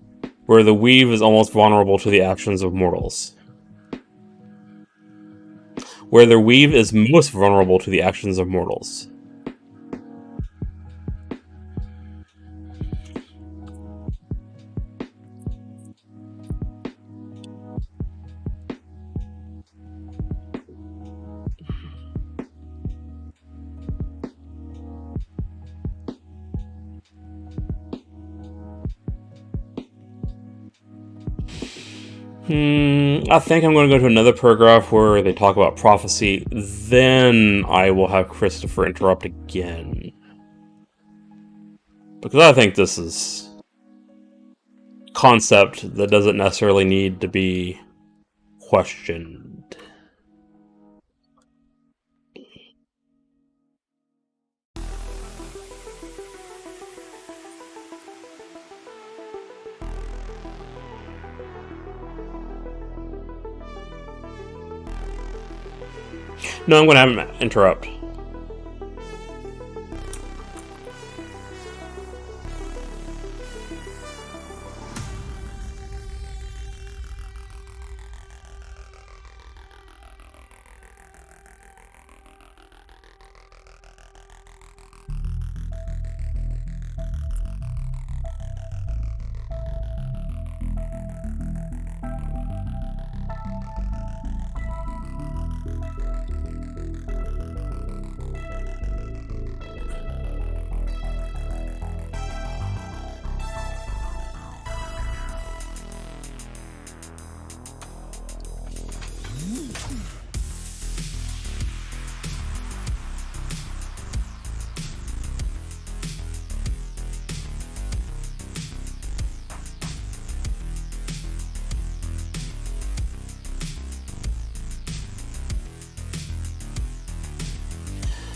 where the weave is almost vulnerable to the actions of mortals. Where the weave is most vulnerable to the actions of mortals. I think I'm going to go to another paragraph where they talk about prophecy. Then I will have Christopher interrupt again. Because I think this is a concept that doesn't necessarily need to be questioned. No, I'm going to have him interrupt.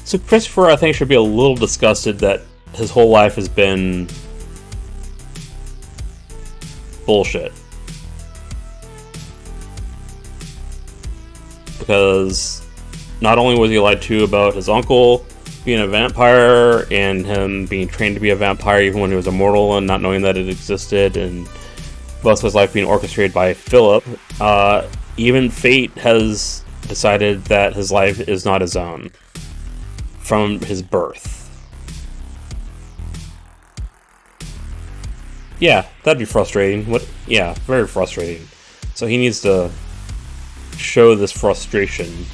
So Christopher, I think, should be a little disgusted that his whole life has been bullshit. Because not only was he lied to about his uncle being a vampire and him being trained to be a vampire even when he was a mortal and not knowing that it existed, and most of his life being orchestrated by Philip, even fate has decided that his life is not his own from his birth. Yeah, that'd be frustrating. Yeah, very frustrating. So he needs to show this frustration.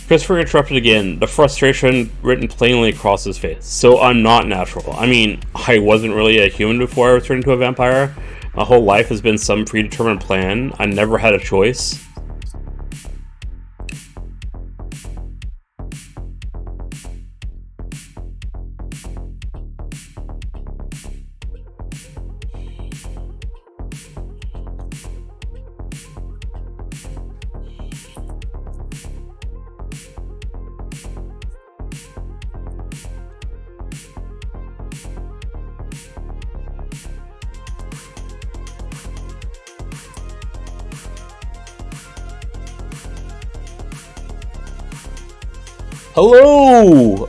Christopher interrupted again, the frustration written plainly across his face. So I'm not natural. I mean, I wasn't really a human before I was turned into a vampire. My whole life has been some predetermined plan. I never had a choice. Hello!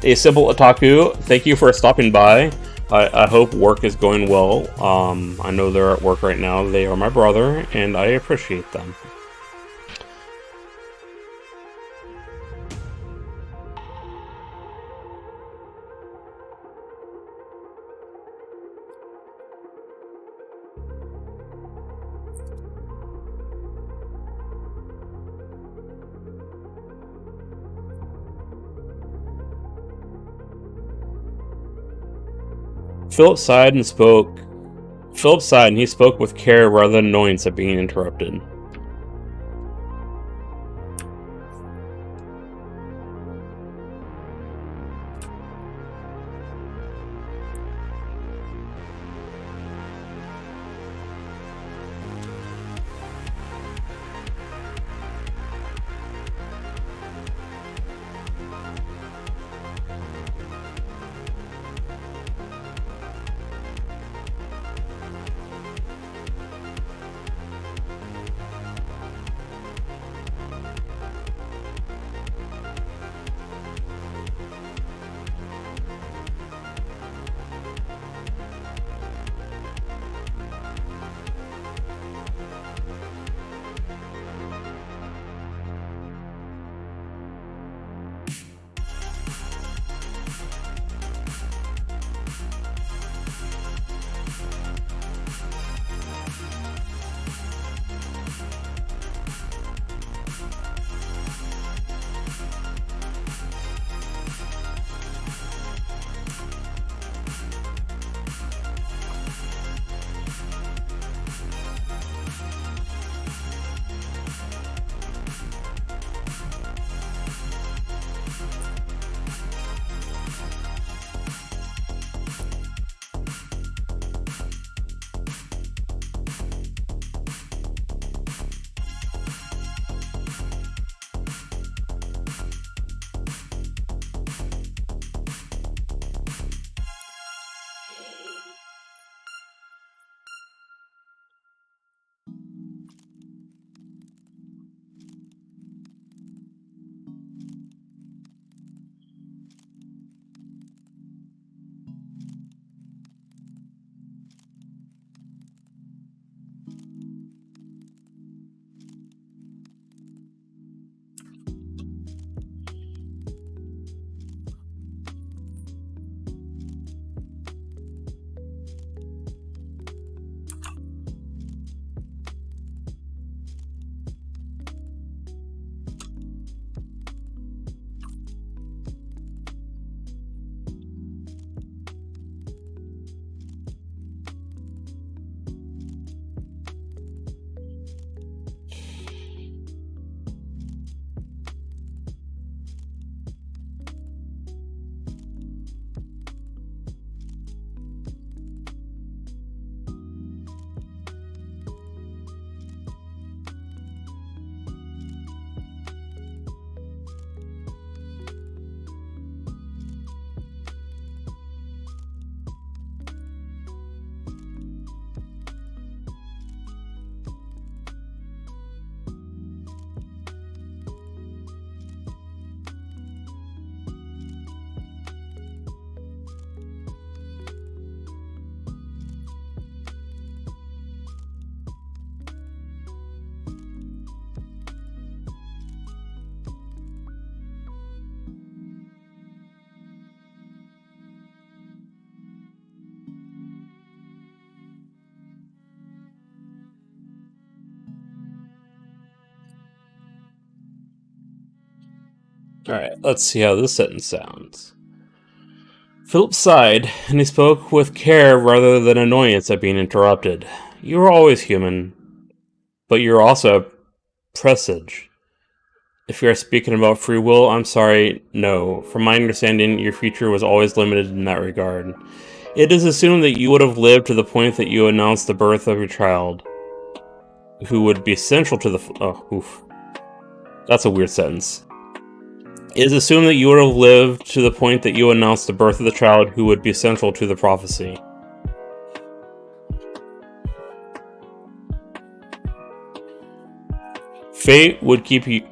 A Simple Otaku, thank you for stopping by. I hope work is going well. I know they're at work right now. They are my brother, and I appreciate them. Philip sighed and spoke. Philip sighed and he spoke with care rather than annoyance at being interrupted. Alright, let's see how this sentence sounds. Philip sighed, and he spoke with care rather than annoyance at being interrupted. You are always human, but you're also a presage. If you are speaking about free will, I'm sorry, no. From my understanding, your future was always limited in that regard. It is assumed that you would have lived to the point that you announced the birth of your child, who would be central to the... Oh, oof. That's a weird sentence. It is assumed that you would have lived to the point that you announced the birth of the child who would be central to the prophecy. Fate would keep you...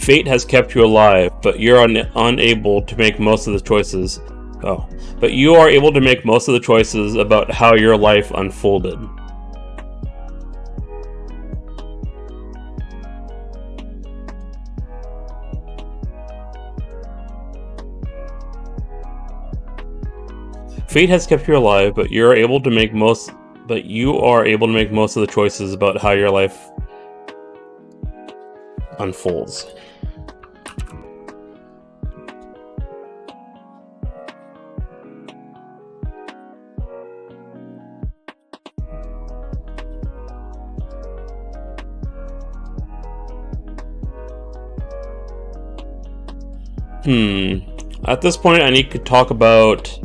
Fate has kept you alive, but you're unable to make most of the choices. Oh, but you are able to make most of the choices about how your life unfolded. Fate has kept you alive, but you are able to make most of the choices about how your life unfolds. At this point, I need to talk about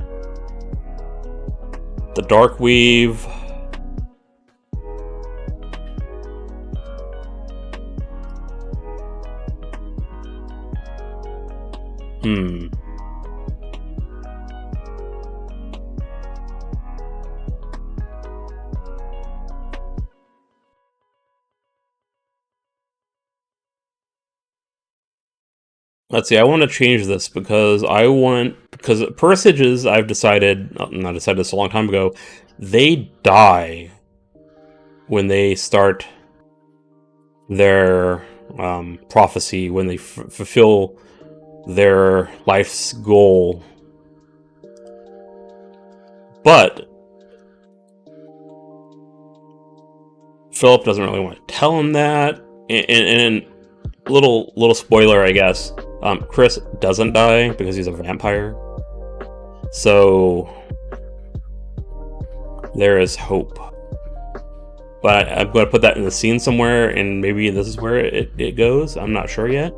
the Dark Weave. Let's see, I want to change this because Presages, I've decided, not decided this a long time ago, they die when they start their prophecy, when they fulfill their life's goal. But Philip doesn't really want to tell him that, and little spoiler, I guess. Chris doesn't die because he's a vampire. So there is hope. But I'm going to put that in the scene somewhere, and maybe this is where it goes. I'm not sure yet.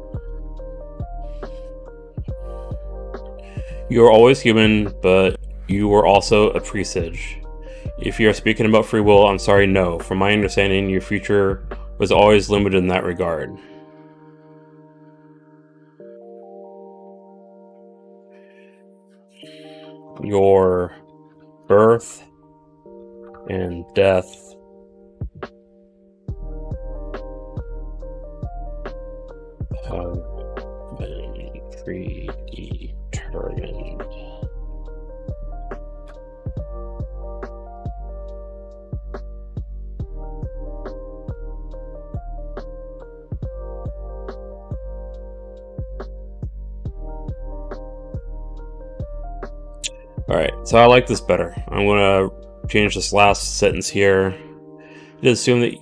You are always human, but you were also a presage. If you are speaking about free will, I'm sorry, no. From my understanding, your future was always limited in that regard. Your birth and death have been predetermined. Alright, so I like this better. I'm going to change this last sentence here. To assume that...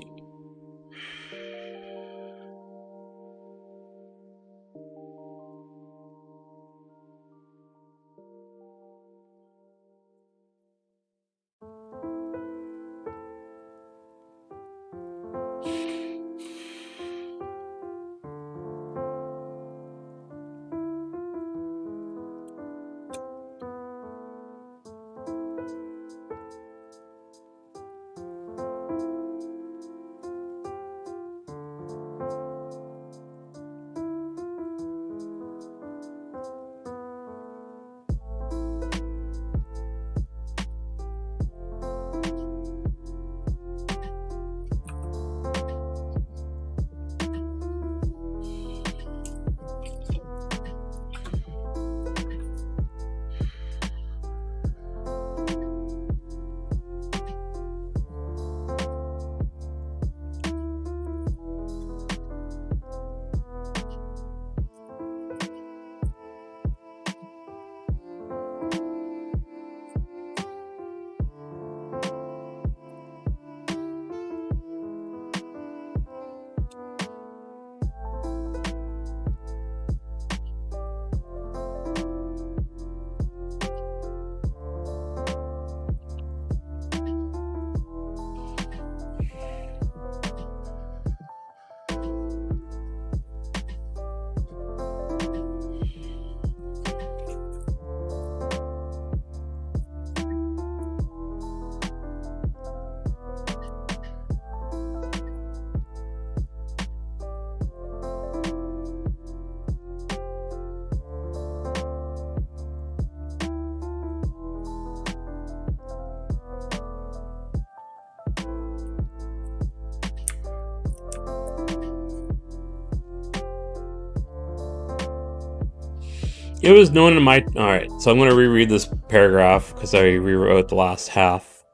It was known in my... Alright, so I'm going to reread this paragraph because I rewrote the last half.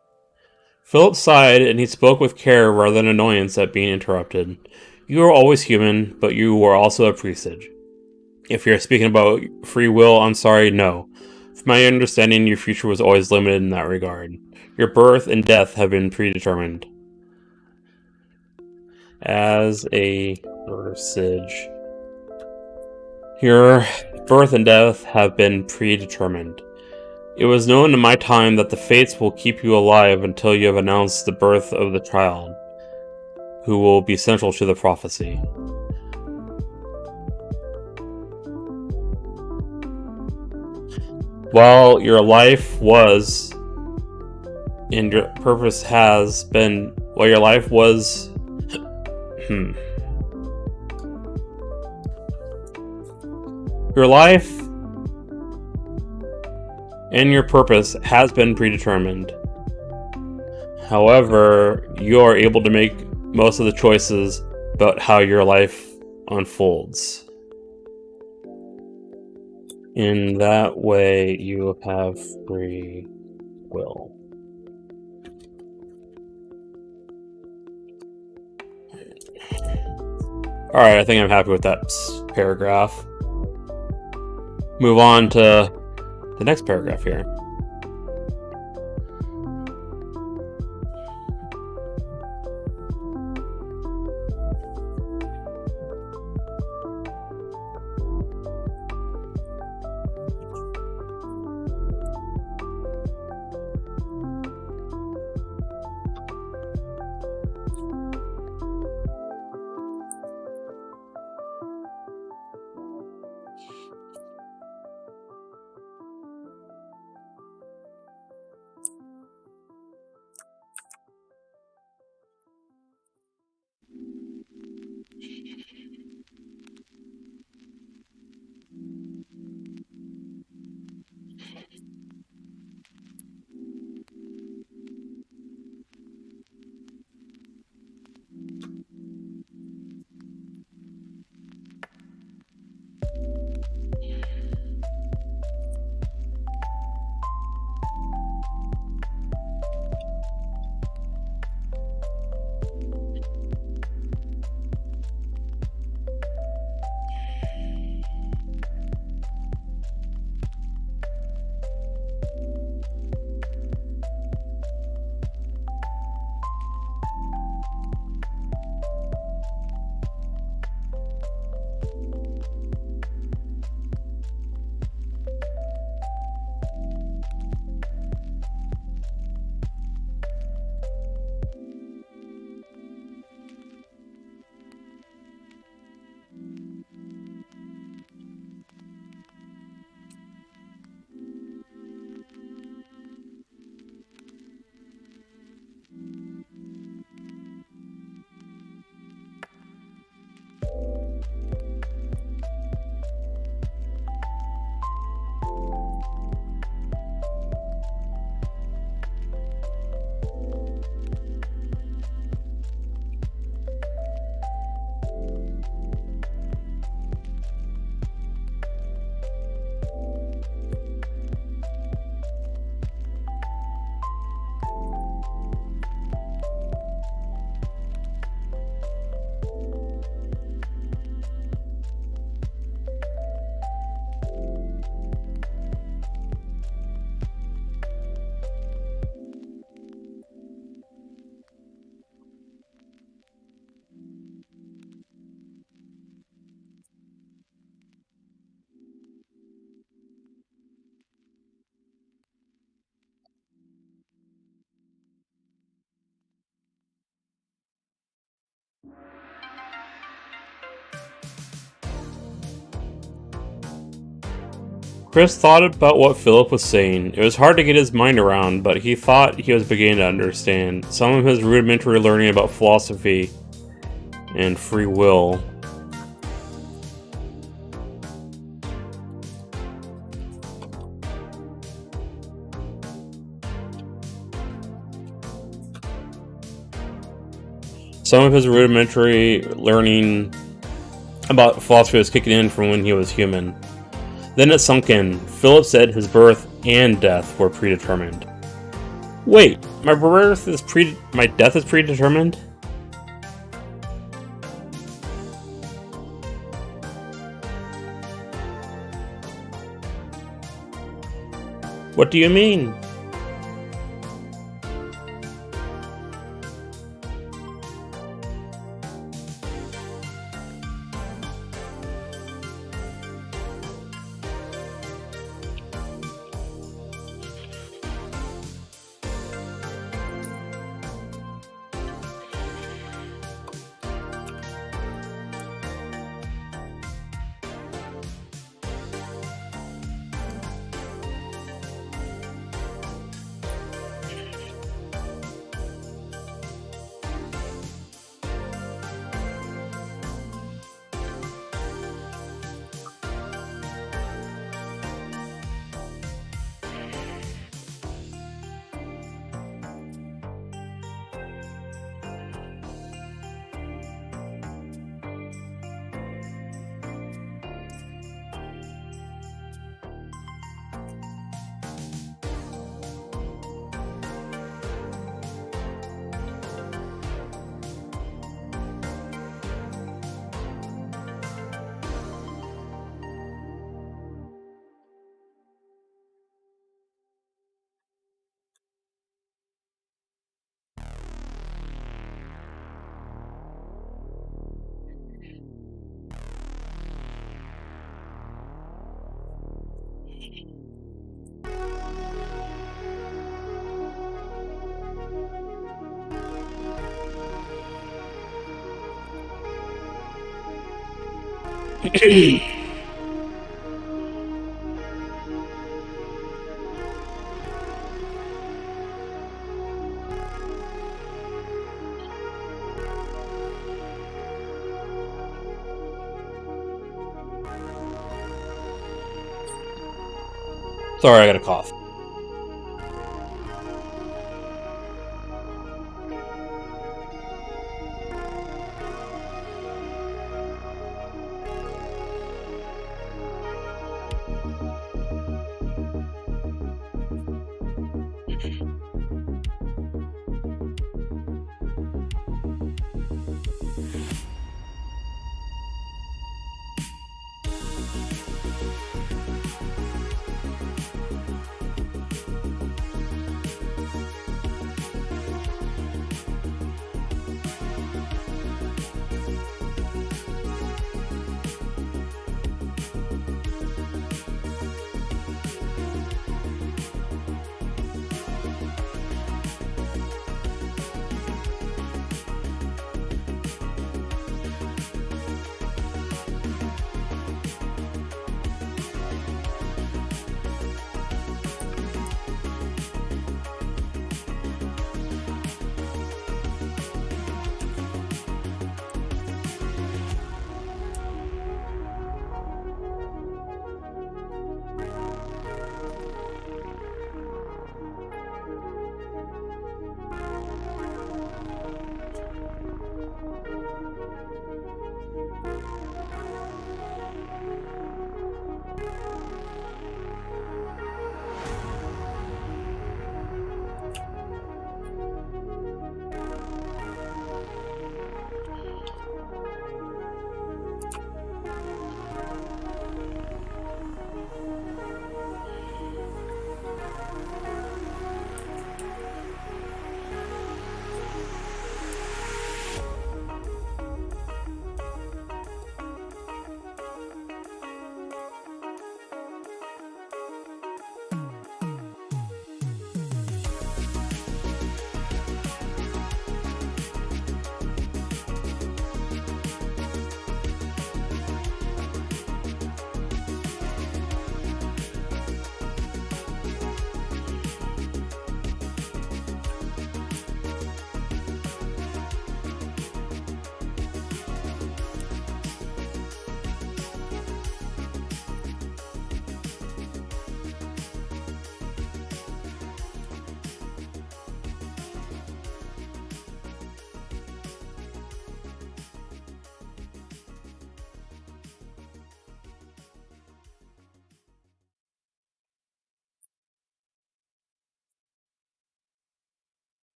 Philip sighed, and he spoke with care rather than annoyance at being interrupted. You are always human, but you are also a presage. If you're speaking about free will, I'm sorry, no. From my understanding, your future was always limited in that regard. Your birth and death have been predetermined. As a presage. Your birth and death have been predetermined. It was known in my time that the fates will keep you alive until you have announced the birth of the child, who will be central to the prophecy. While your life was, and your purpose has been, while your life was, your life and your purpose has been predetermined. However, you are able to make most of the choices about how your life unfolds. In that way, you have free will. Alright, I think I'm happy with that paragraph. Move on to the next paragraph here. Chris thought about what Philip was saying. It was hard to get his mind around, but he thought he was beginning to understand. Some of his rudimentary learning about philosophy and free will. Some of his rudimentary learning about philosophy was kicking in from when he was human. Then it sunk in. Philip said his birth and death were predetermined. Wait, my death is predetermined? What do you mean? Sorry, I got a cough.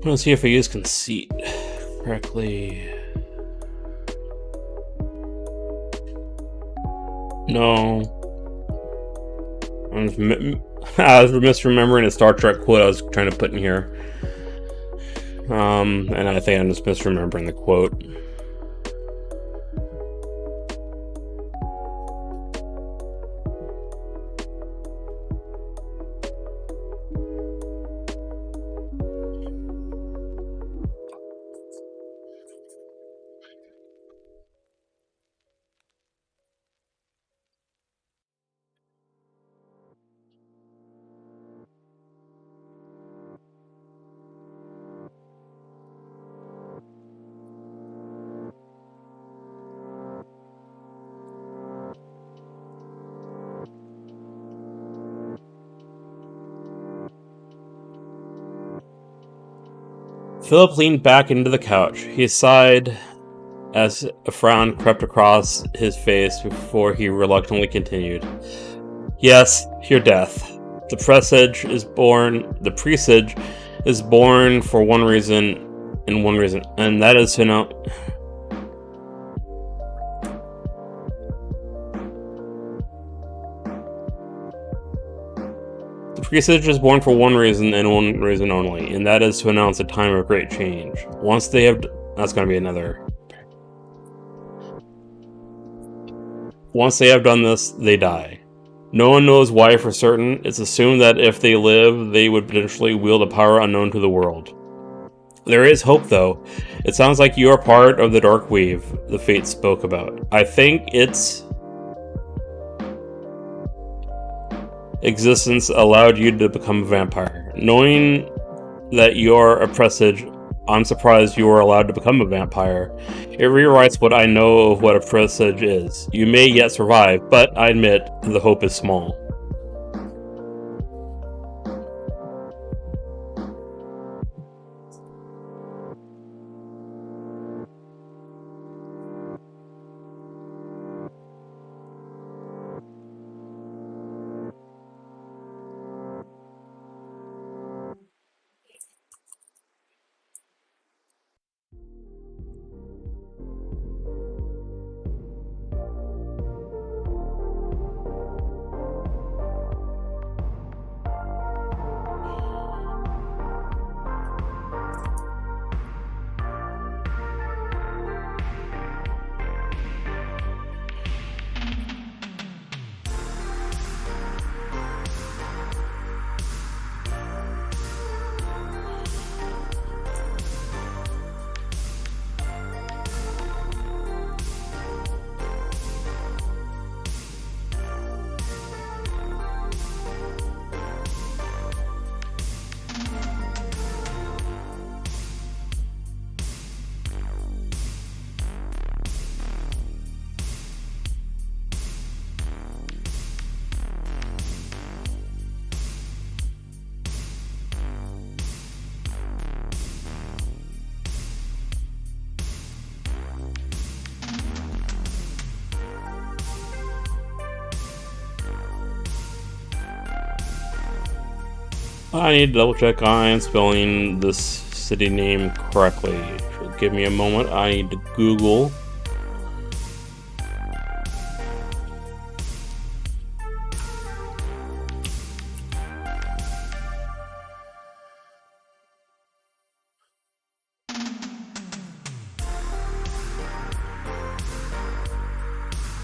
Let's see if I use conceit correctly. No. I was misremembering a Star Trek quote I was trying to put in here. And I think I'm just misremembering the quote. Philip leaned back into the couch. He sighed as a frown crept across his face before he reluctantly continued. Yes, your death. The presage is born for one reason, and that is to know. The presage is born for one reason and one reason only, and that is to announce a time of great change. Once they have, that's going to be another. Once they have done this, they die. No one knows why for certain. It's assumed that if they live, they would potentially wield a power unknown to the world. There is hope, though. It sounds like you are part of the Dark Weave the Fates spoke about. I think its existence allowed you to become a vampire. Knowing that you are a presage, I'm surprised you were allowed to become a vampire. It rewrites what I know of what a presage is. You may yet survive, but I admit the hope is small. I need to double check I am spelling this city name correctly. Give me a moment. I need to Google.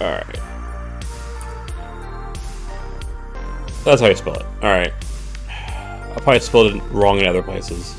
Alright. That's how you spell it. Alright. I probably spelled it wrong in other places.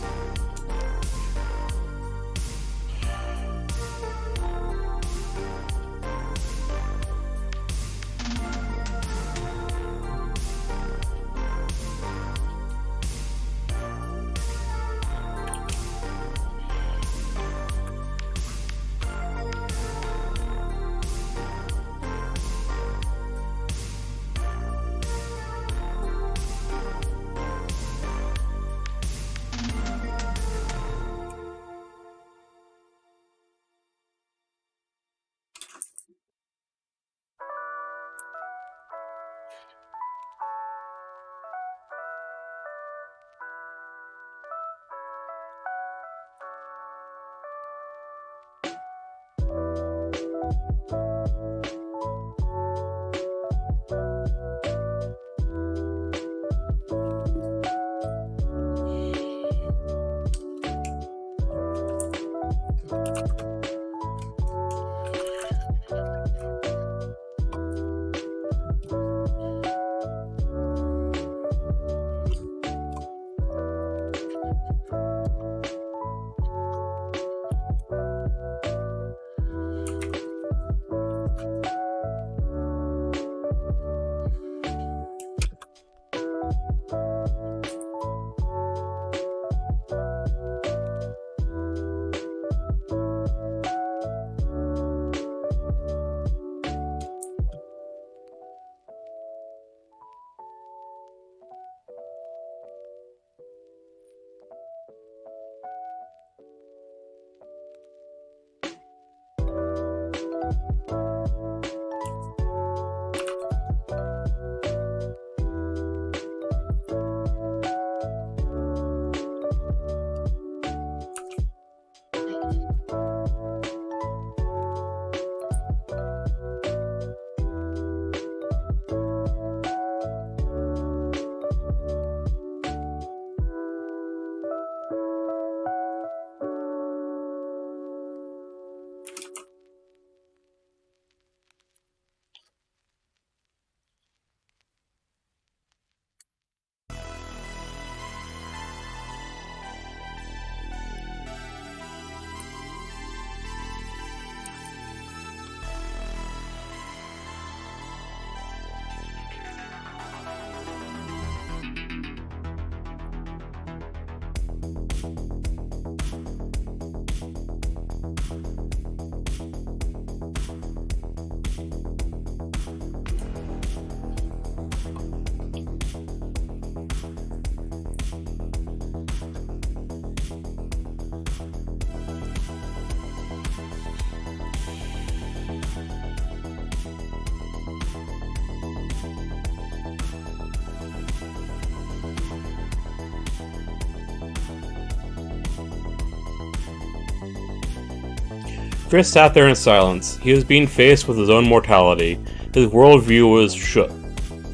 Chris sat there in silence. He was being faced with his own mortality. His worldview was shook,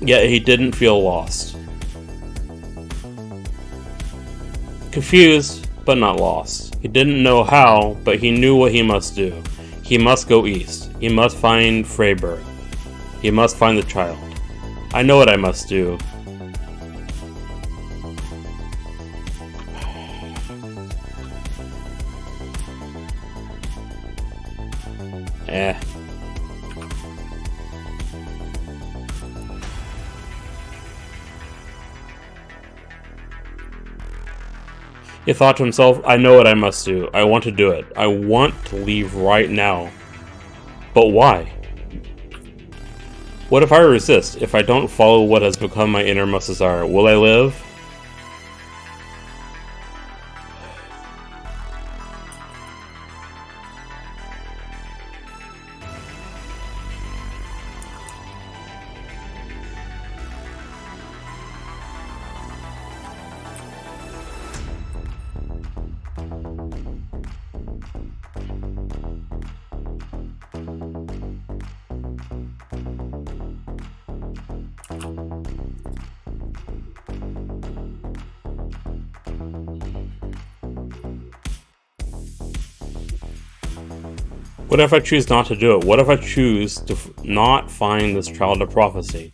yet he didn't feel lost. Confused, but not lost. He didn't know how, but he knew what he must do. He must go east. He must find Freyberg. He must find the child. I know what I must do. He thought to himself, I know what I must do. I want to do it. I want to leave right now. But why? What if I resist? If I don't follow what has become my innermost desire, will I live? What if I choose not to do it? What if I choose to not find this child of prophecy?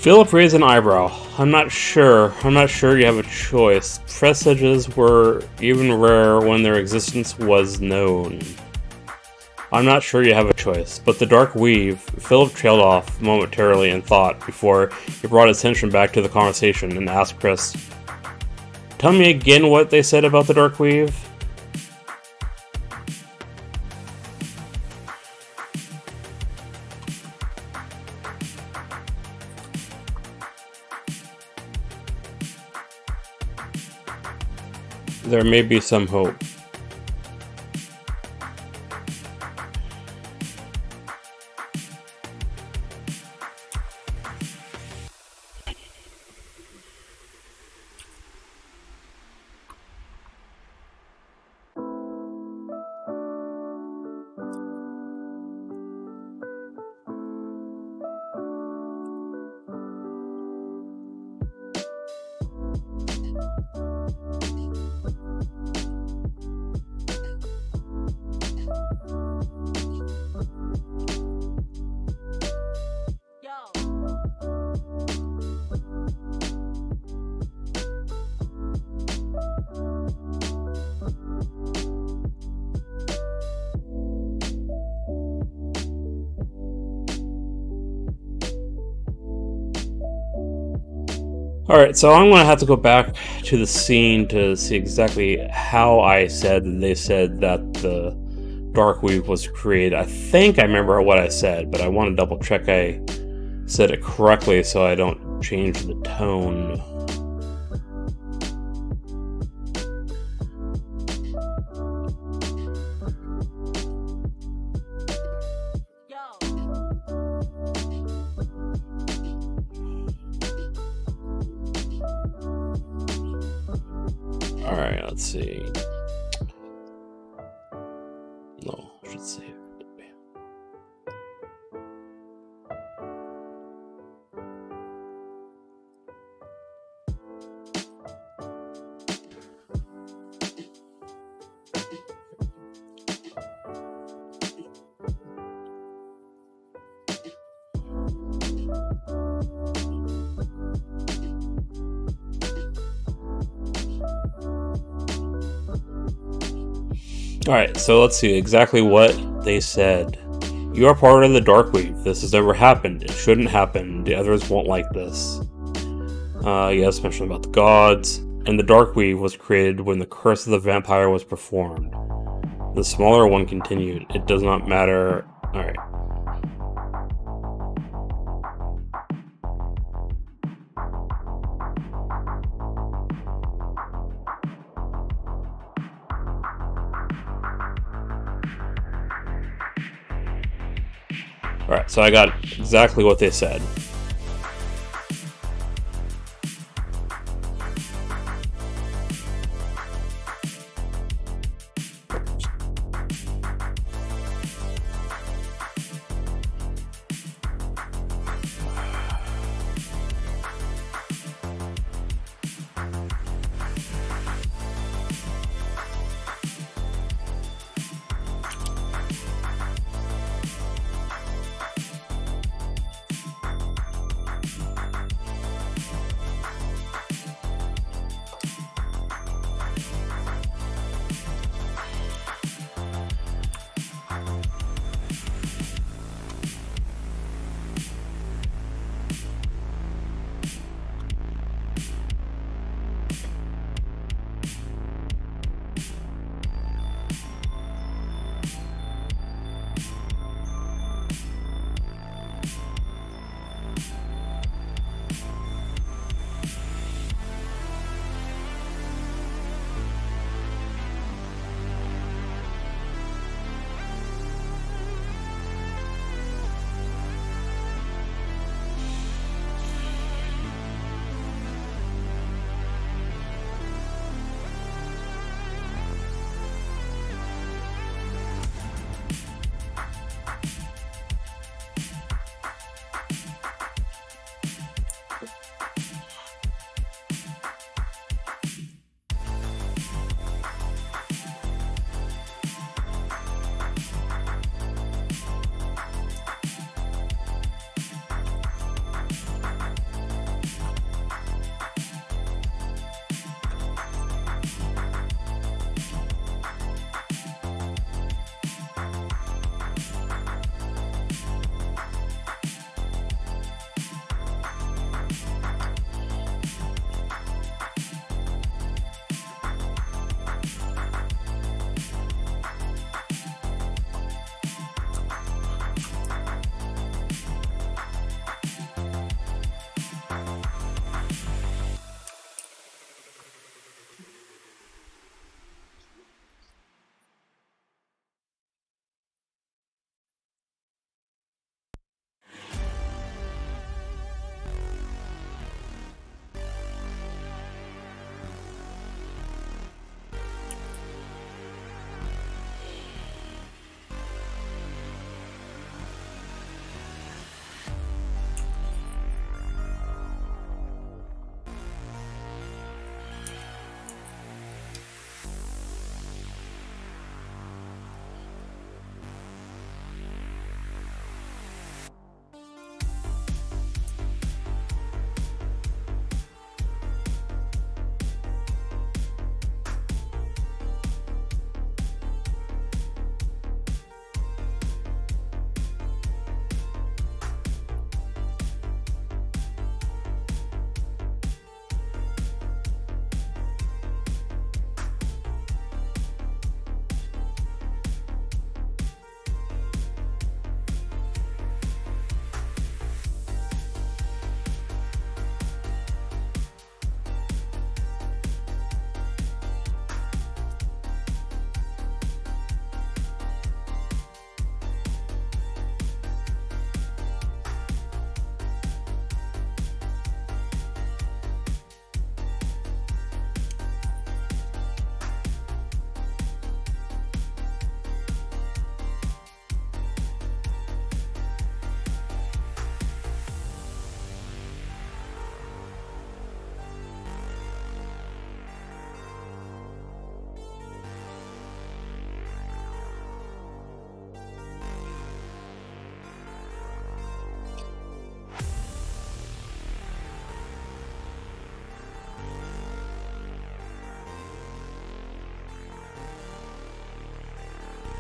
Philip raised an eyebrow. I'm not sure you have a choice. Presages were even rare when their existence was known. I'm not sure you have a choice. But the dark weave, Philip trailed off momentarily in thought before he brought his attention back to the conversation and asked Chris, tell me again what they said about the dark weave? There may be some hope. Alright, so I'm going to have to go back to the scene to see exactly how I said that they said that the Dark Weave was created. I think I remember what I said, but I want to double check I said it correctly so I don't change the tone. Alright, let's see. No, I should save it. Alright, so let's see exactly what they said. You are part of the Darkweave. This has never happened. It shouldn't happen. The others won't like this. Yes, mentioned about the gods. And the Darkweave was created when the Curse of the Vampire was performed. The smaller one continued. It does not matter. Alright. Alright, so I got exactly what they said.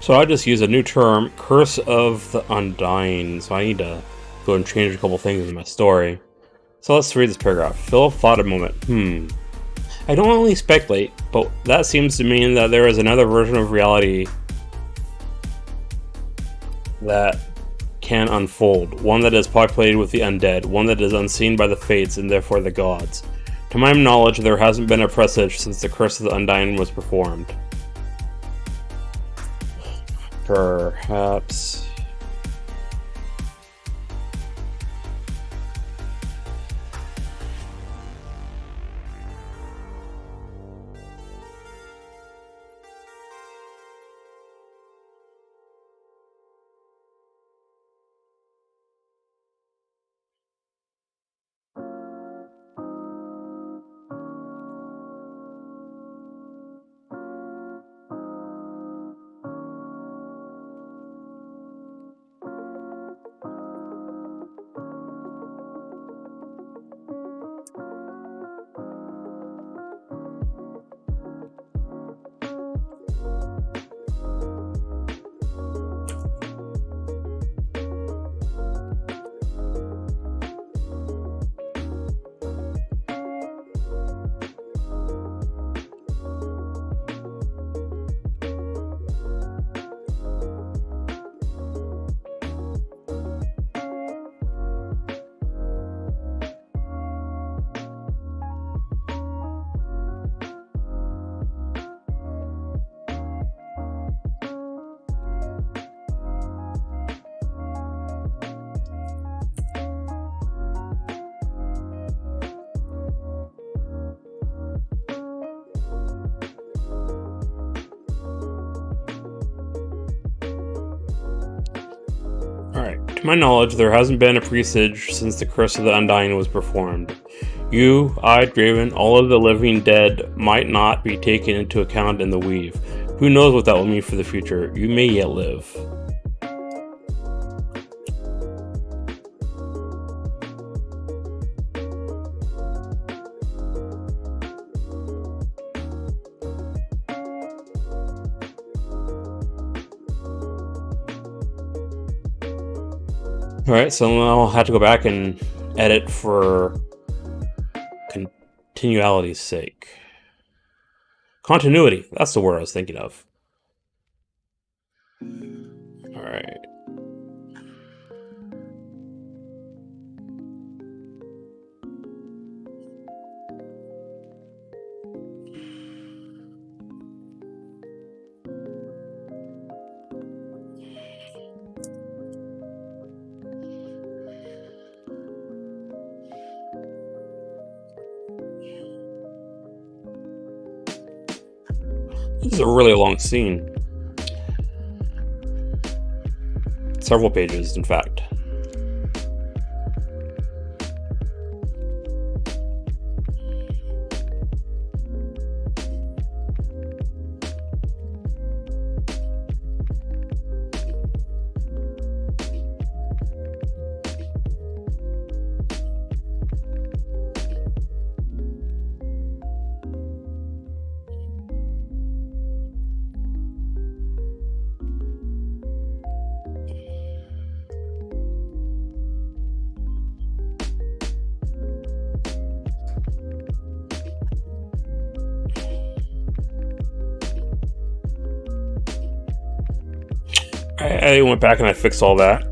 So I just use a new term, Curse of the Undying. So I need to go and change a couple things in my story. So let's read this paragraph. Philip thought a moment. I don't only speculate, but that seems to mean that there is another version of reality that can unfold. One that is populated with the undead. One that is unseen by the fates and therefore the gods. To my knowledge, there hasn't been a presage since the Curse of the Undying was performed. Perhaps... Alright, to my knowledge, there hasn't been a presage since the Curse of the Undying was performed. You, I, Draven, all of the living dead might not be taken into account in the weave. Who knows what that will mean for the future? You may yet live. Alright, so now I'll have to go back and edit for continuality's sake. Continuity, that's the word I was thinking of. Alright. This is a really long scene. Several pages, in fact. I went back and I fixed all that.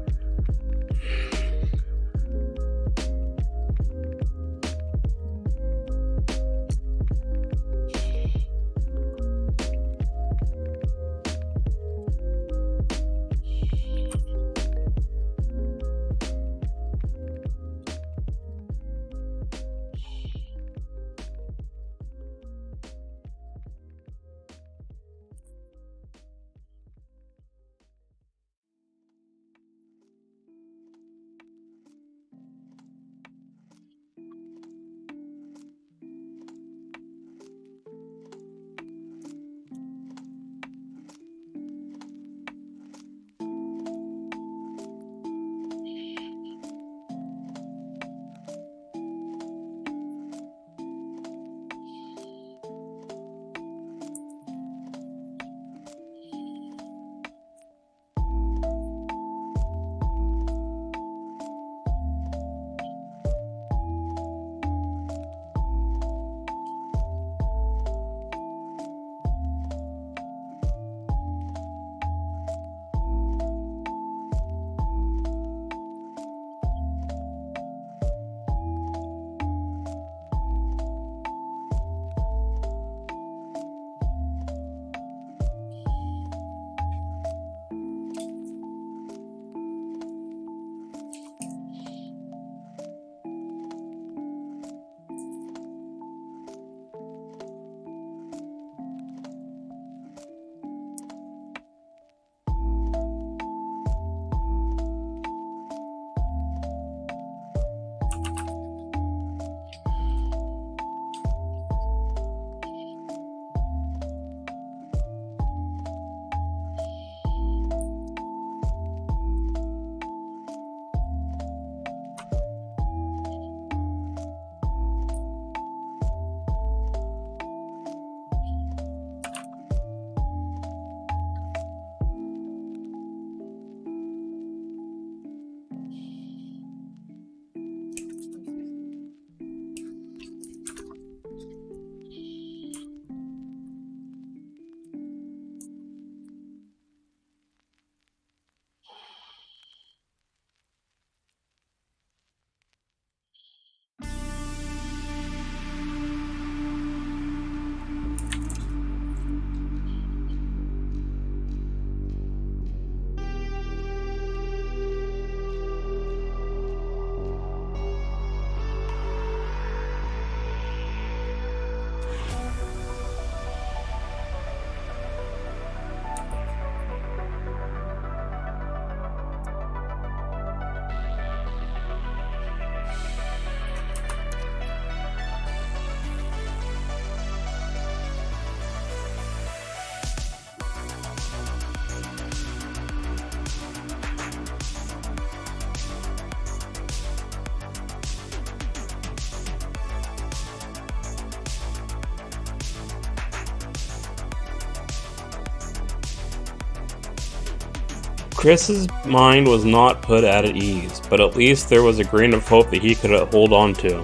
Chris's mind was not put at ease, but at least there was a grain of hope that he could hold on to.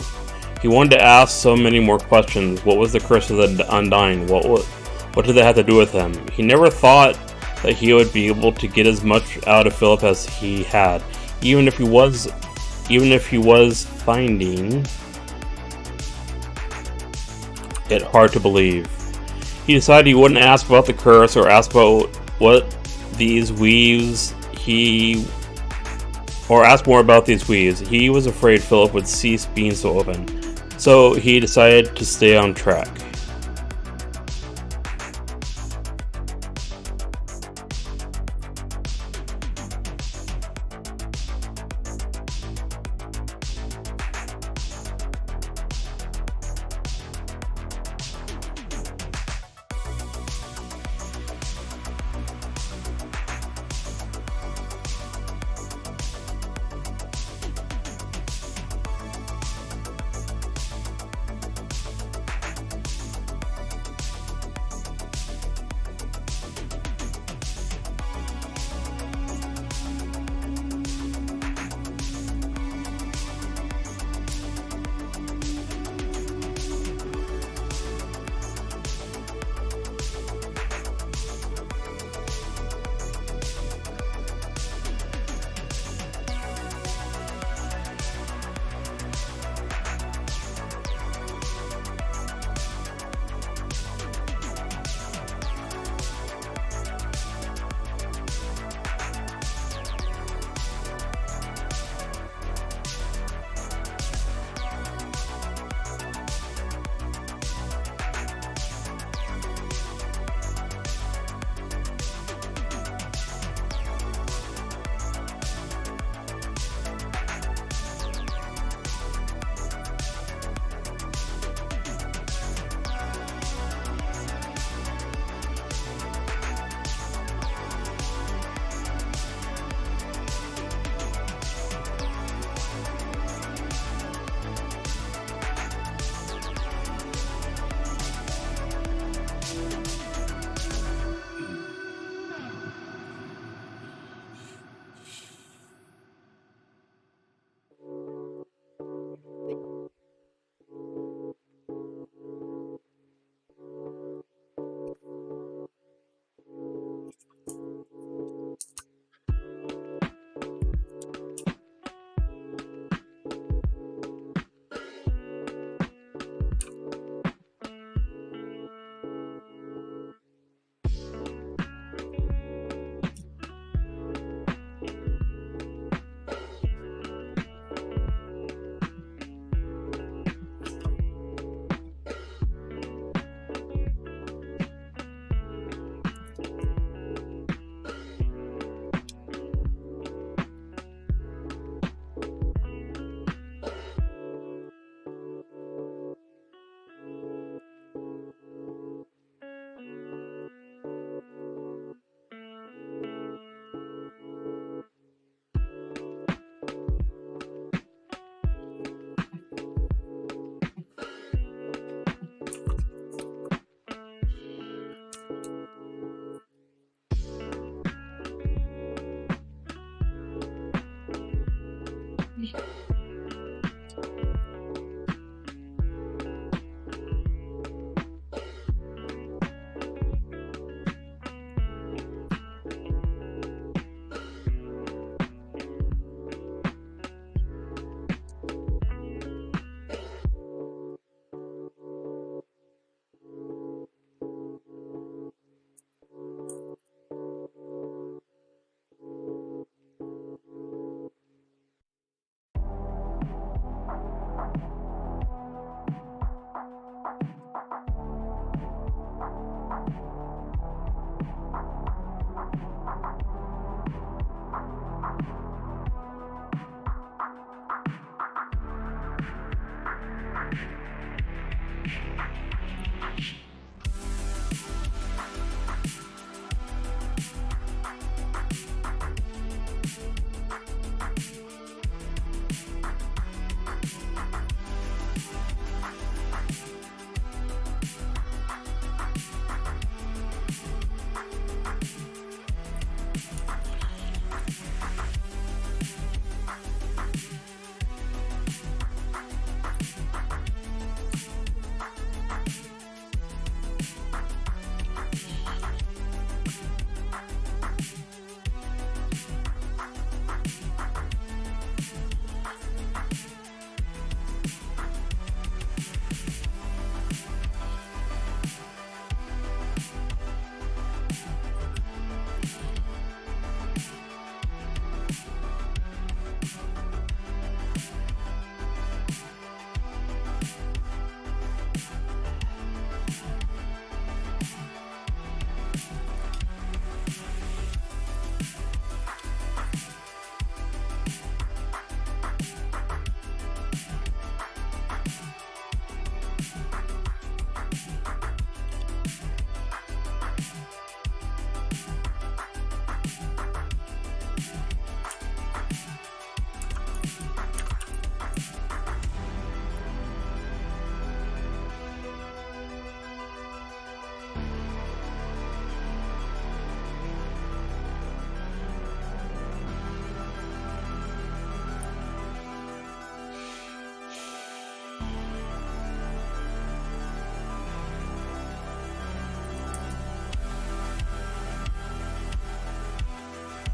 He wanted to ask so many more questions. What was the curse of the Undying? What did that have to do with him? He never thought that he would be able to get as much out of Philip as he had, even if he was finding it hard to believe. He decided he wouldn't ask about the curse or ask about what these weaves ask more about these weaves. He was afraid Philip would cease being so open, so he decided to stay on track.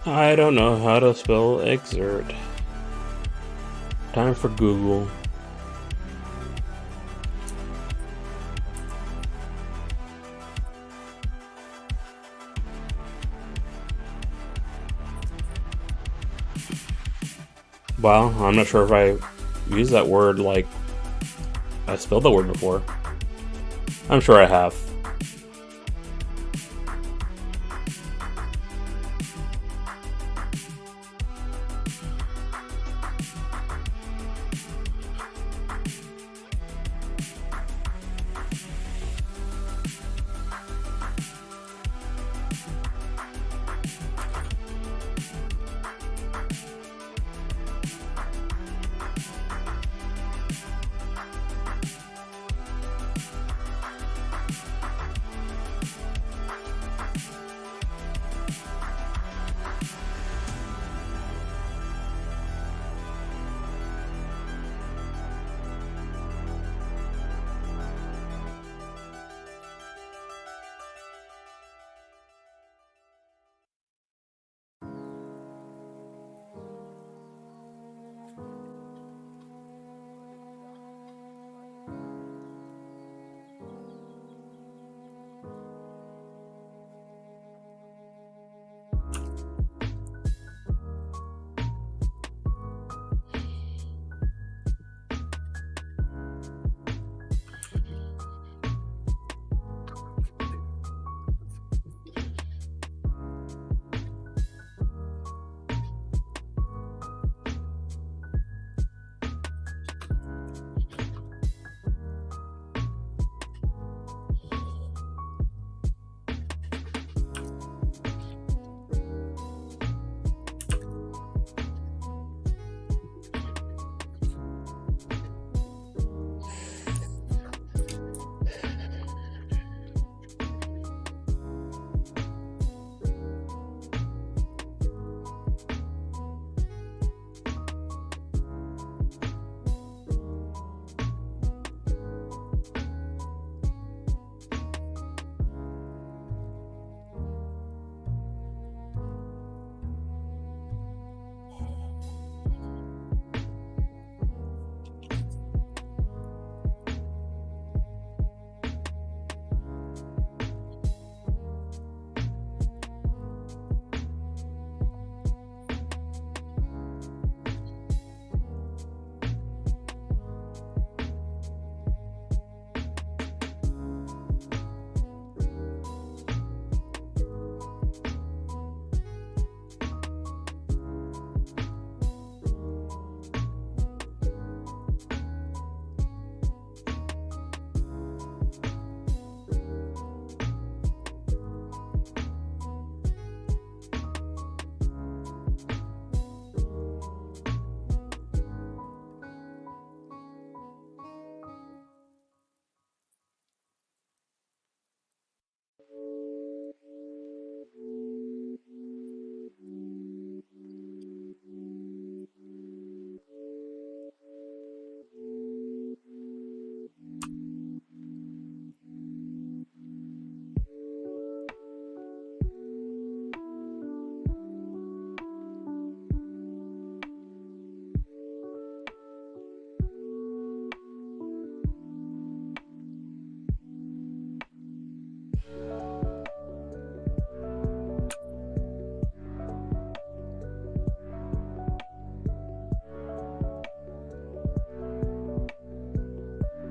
I don't know how to spell exert. Time for Google. Well, I'm not sure if I used that word like I spelled that word before. I'm sure I have.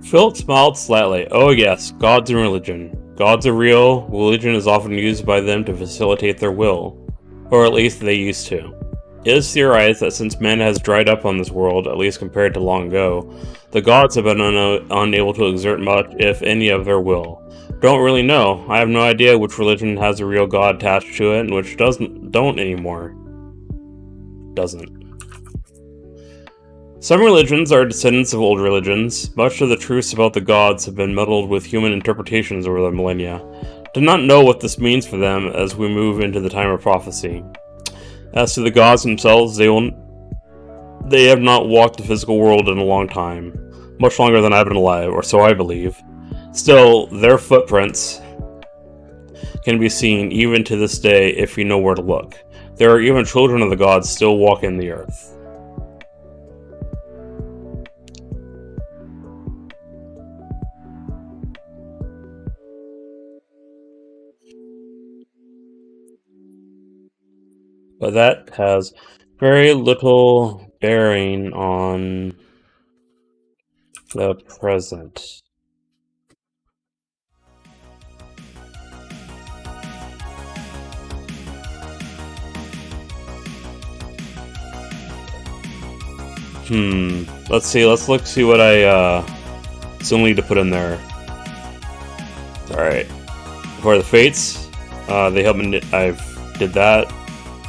Philip smiled slightly. Oh yes, gods and religion. Gods are real, religion is often used by them to facilitate their will. Or at least they used to. It is theorized that since man has dried up on this world, at least compared to long ago, the gods have been unable to exert much, if any, of their will. Don't really know. I have no idea which religion has a real god attached to it and which don't anymore. Doesn't. Some religions are descendants of old religions. Much of the truths about the gods have been muddled with human interpretations over the millennia. Do not know what this means for them as we move into the time of prophecy. As to the gods themselves, they have not walked the physical world in a long time. Much longer than I've been alive, or so I believe. Still, their footprints can be seen even to this day if you know where to look. There are even children of the gods still walking the earth. But that has very little bearing on the present. Let's see. Let's see what I still need to put in there. Alright. For the fates, they help me. I've did that.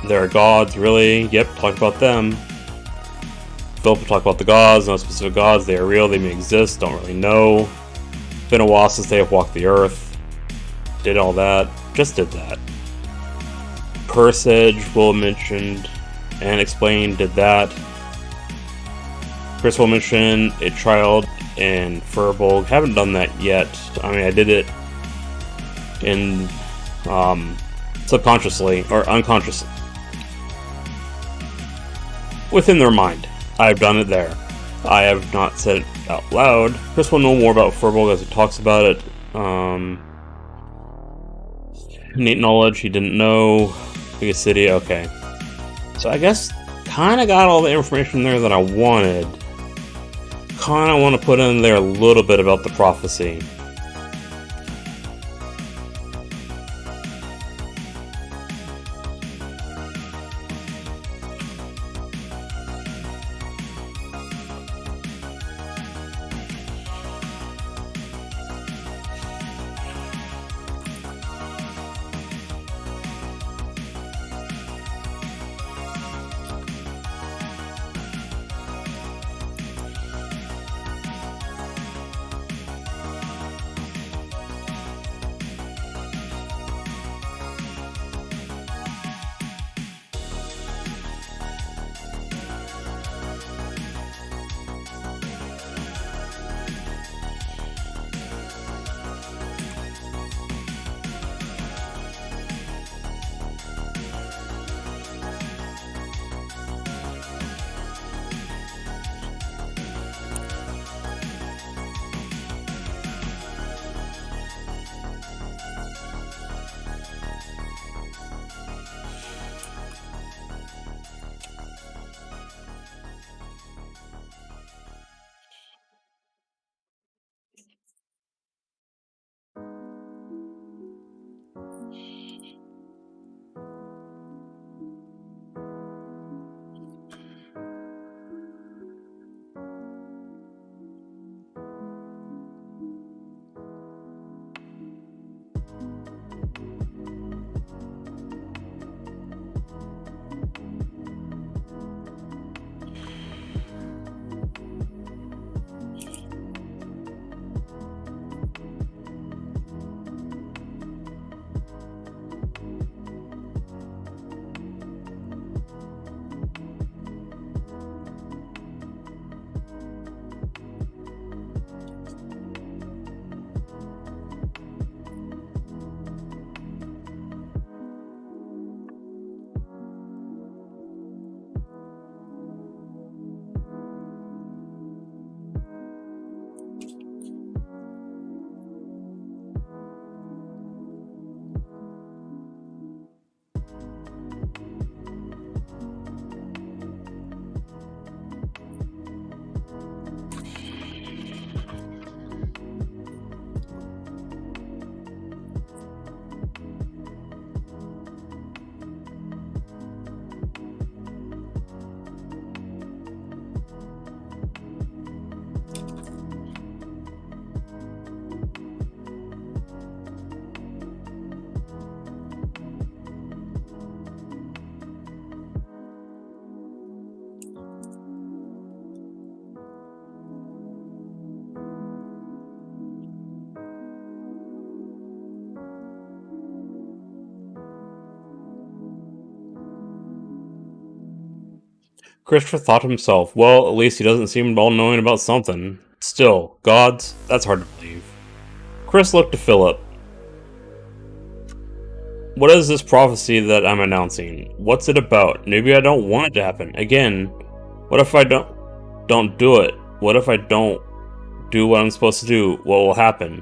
There are gods, really. Yep, talked about them. Philip will talk about the gods, no specific gods. They are real, they may exist, don't really know. Been a while since they have walked the earth. Did all that. Just did that. Presage will mentioned and explained, did that. Chris will mention a child in Furbolg. Haven't done that yet. I mean, I did it in subconsciously or unconsciously. Within their mind. I've done it there. I have not said it out loud. Chris will know more about Furbolg as he talks about it. Neat knowledge he didn't know. Biggest city, okay. So I guess kind of got all the information there that I wanted. Kind of want to put in there a little bit about the prophecy. Christopher thought to himself, well, at least he doesn't seem all-knowing about something. Still, gods, that's hard to believe. Chris looked to Philip. What is this prophecy that I'm announcing? What's it about? Maybe I don't want it to happen. Again, what if I don't do it? What if I don't do what I'm supposed to do? What will happen?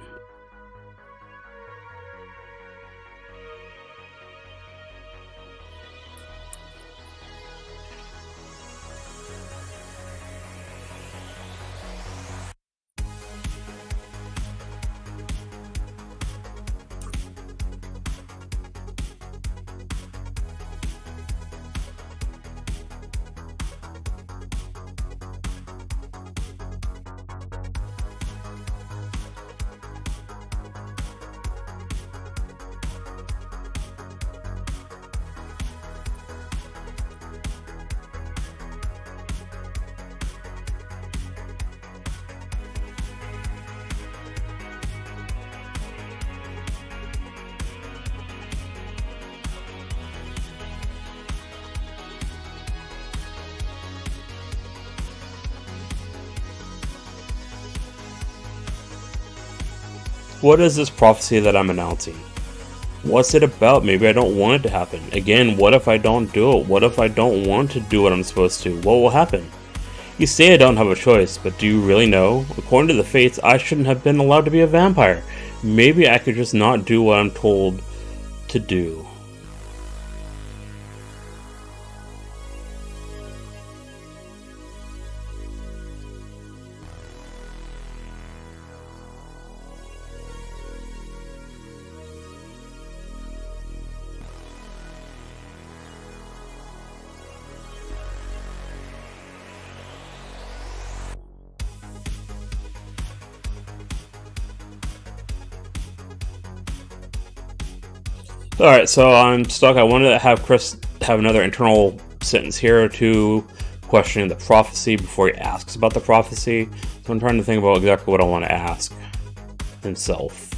What is this prophecy that I'm announcing? What's it about? Maybe I don't want it to happen. Again, what if I don't do it? What if I don't want to do what I'm supposed to? What will happen? You say I don't have a choice, but do you really know? According to the fates, I shouldn't have been allowed to be a vampire. Maybe I could just not do what I'm told to do. Alright, so I'm stuck. I wanted to have Chris have another internal sentence here to questioning the prophecy before he asks about the prophecy. So I'm trying to think about exactly what I want to ask himself.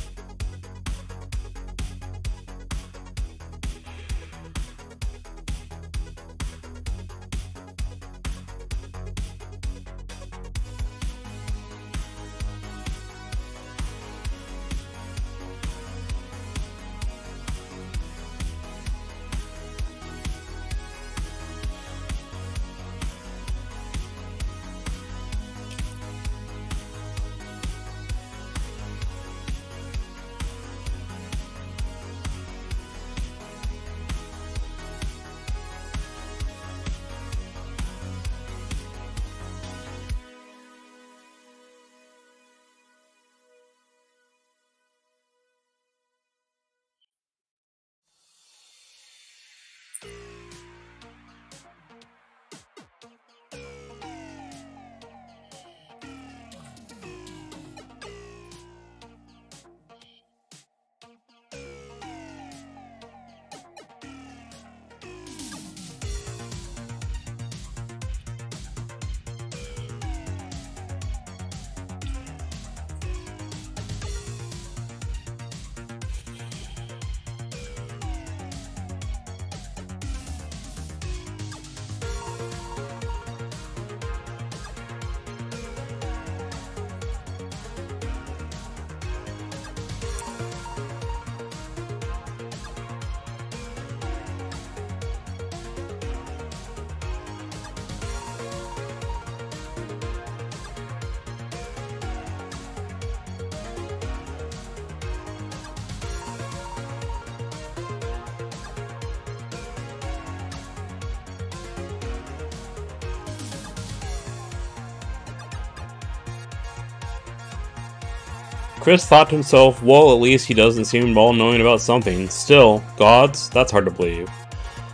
Chris thought to himself, well, at least he doesn't seem all-knowing about something. Still, gods? That's hard to believe.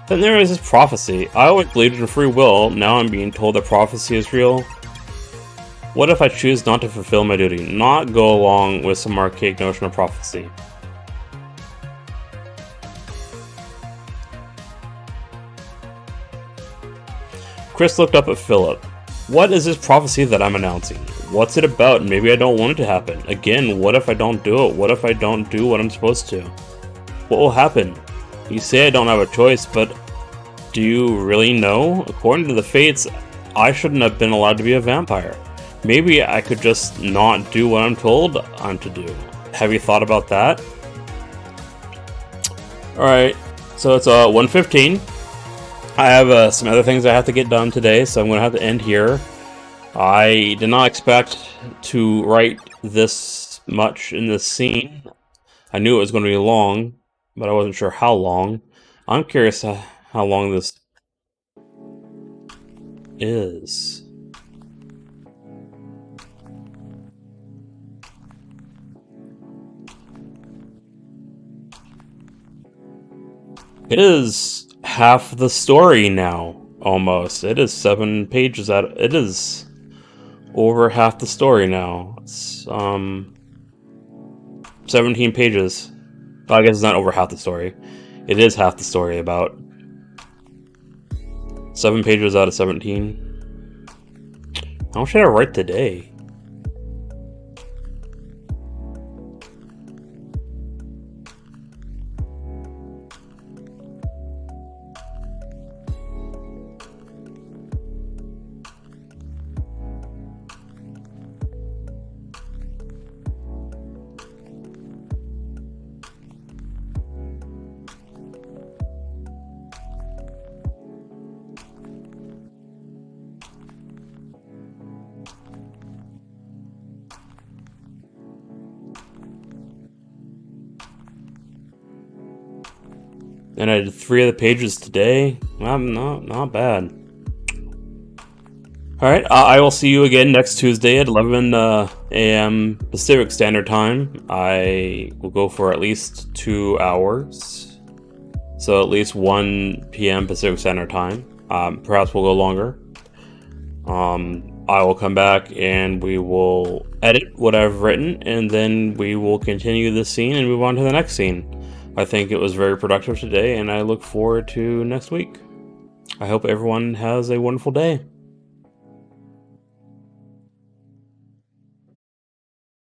Then there is this prophecy. I always believed in free will, now I'm being told that prophecy is real. What if I choose not to fulfill my duty, not go along with some archaic notion of prophecy? Chris looked up at Philip. What is this prophecy that I'm announcing? What's it about? Maybe I don't want it to happen. Again, what if I don't do it? What if I don't do what I'm supposed to? What will happen? You say I don't have a choice, but do you really know? According to the fates, I shouldn't have been allowed to be a vampire. Maybe I could just not do what I'm told I'm to do. Have you thought about that? Alright, so it's 1:15. I have some other things I have to get done today, so I'm going to have to end here. I did not expect to write this much in this scene. I knew it was going to be long, but I wasn't sure how long. I'm curious how long this is. It is half the story now, almost. It is 7 pages out. It is over half the story now. It's 17 pages. Well, I guess it's not over half the story. It is half the story, about 7 pages out of 17. How much should I write today? And I did 3 of the pages today. Not bad. Alright, I will see you again next Tuesday at 11 a.m. Pacific Standard Time. I will go for at least 2 hours. So at least 1 p.m. Pacific Standard Time. Perhaps we'll go longer. I will come back and we will edit what I've written, and then we will continue this scene and move on to the next scene. I think it was very productive today, and I look forward to next week. I hope everyone has a wonderful day.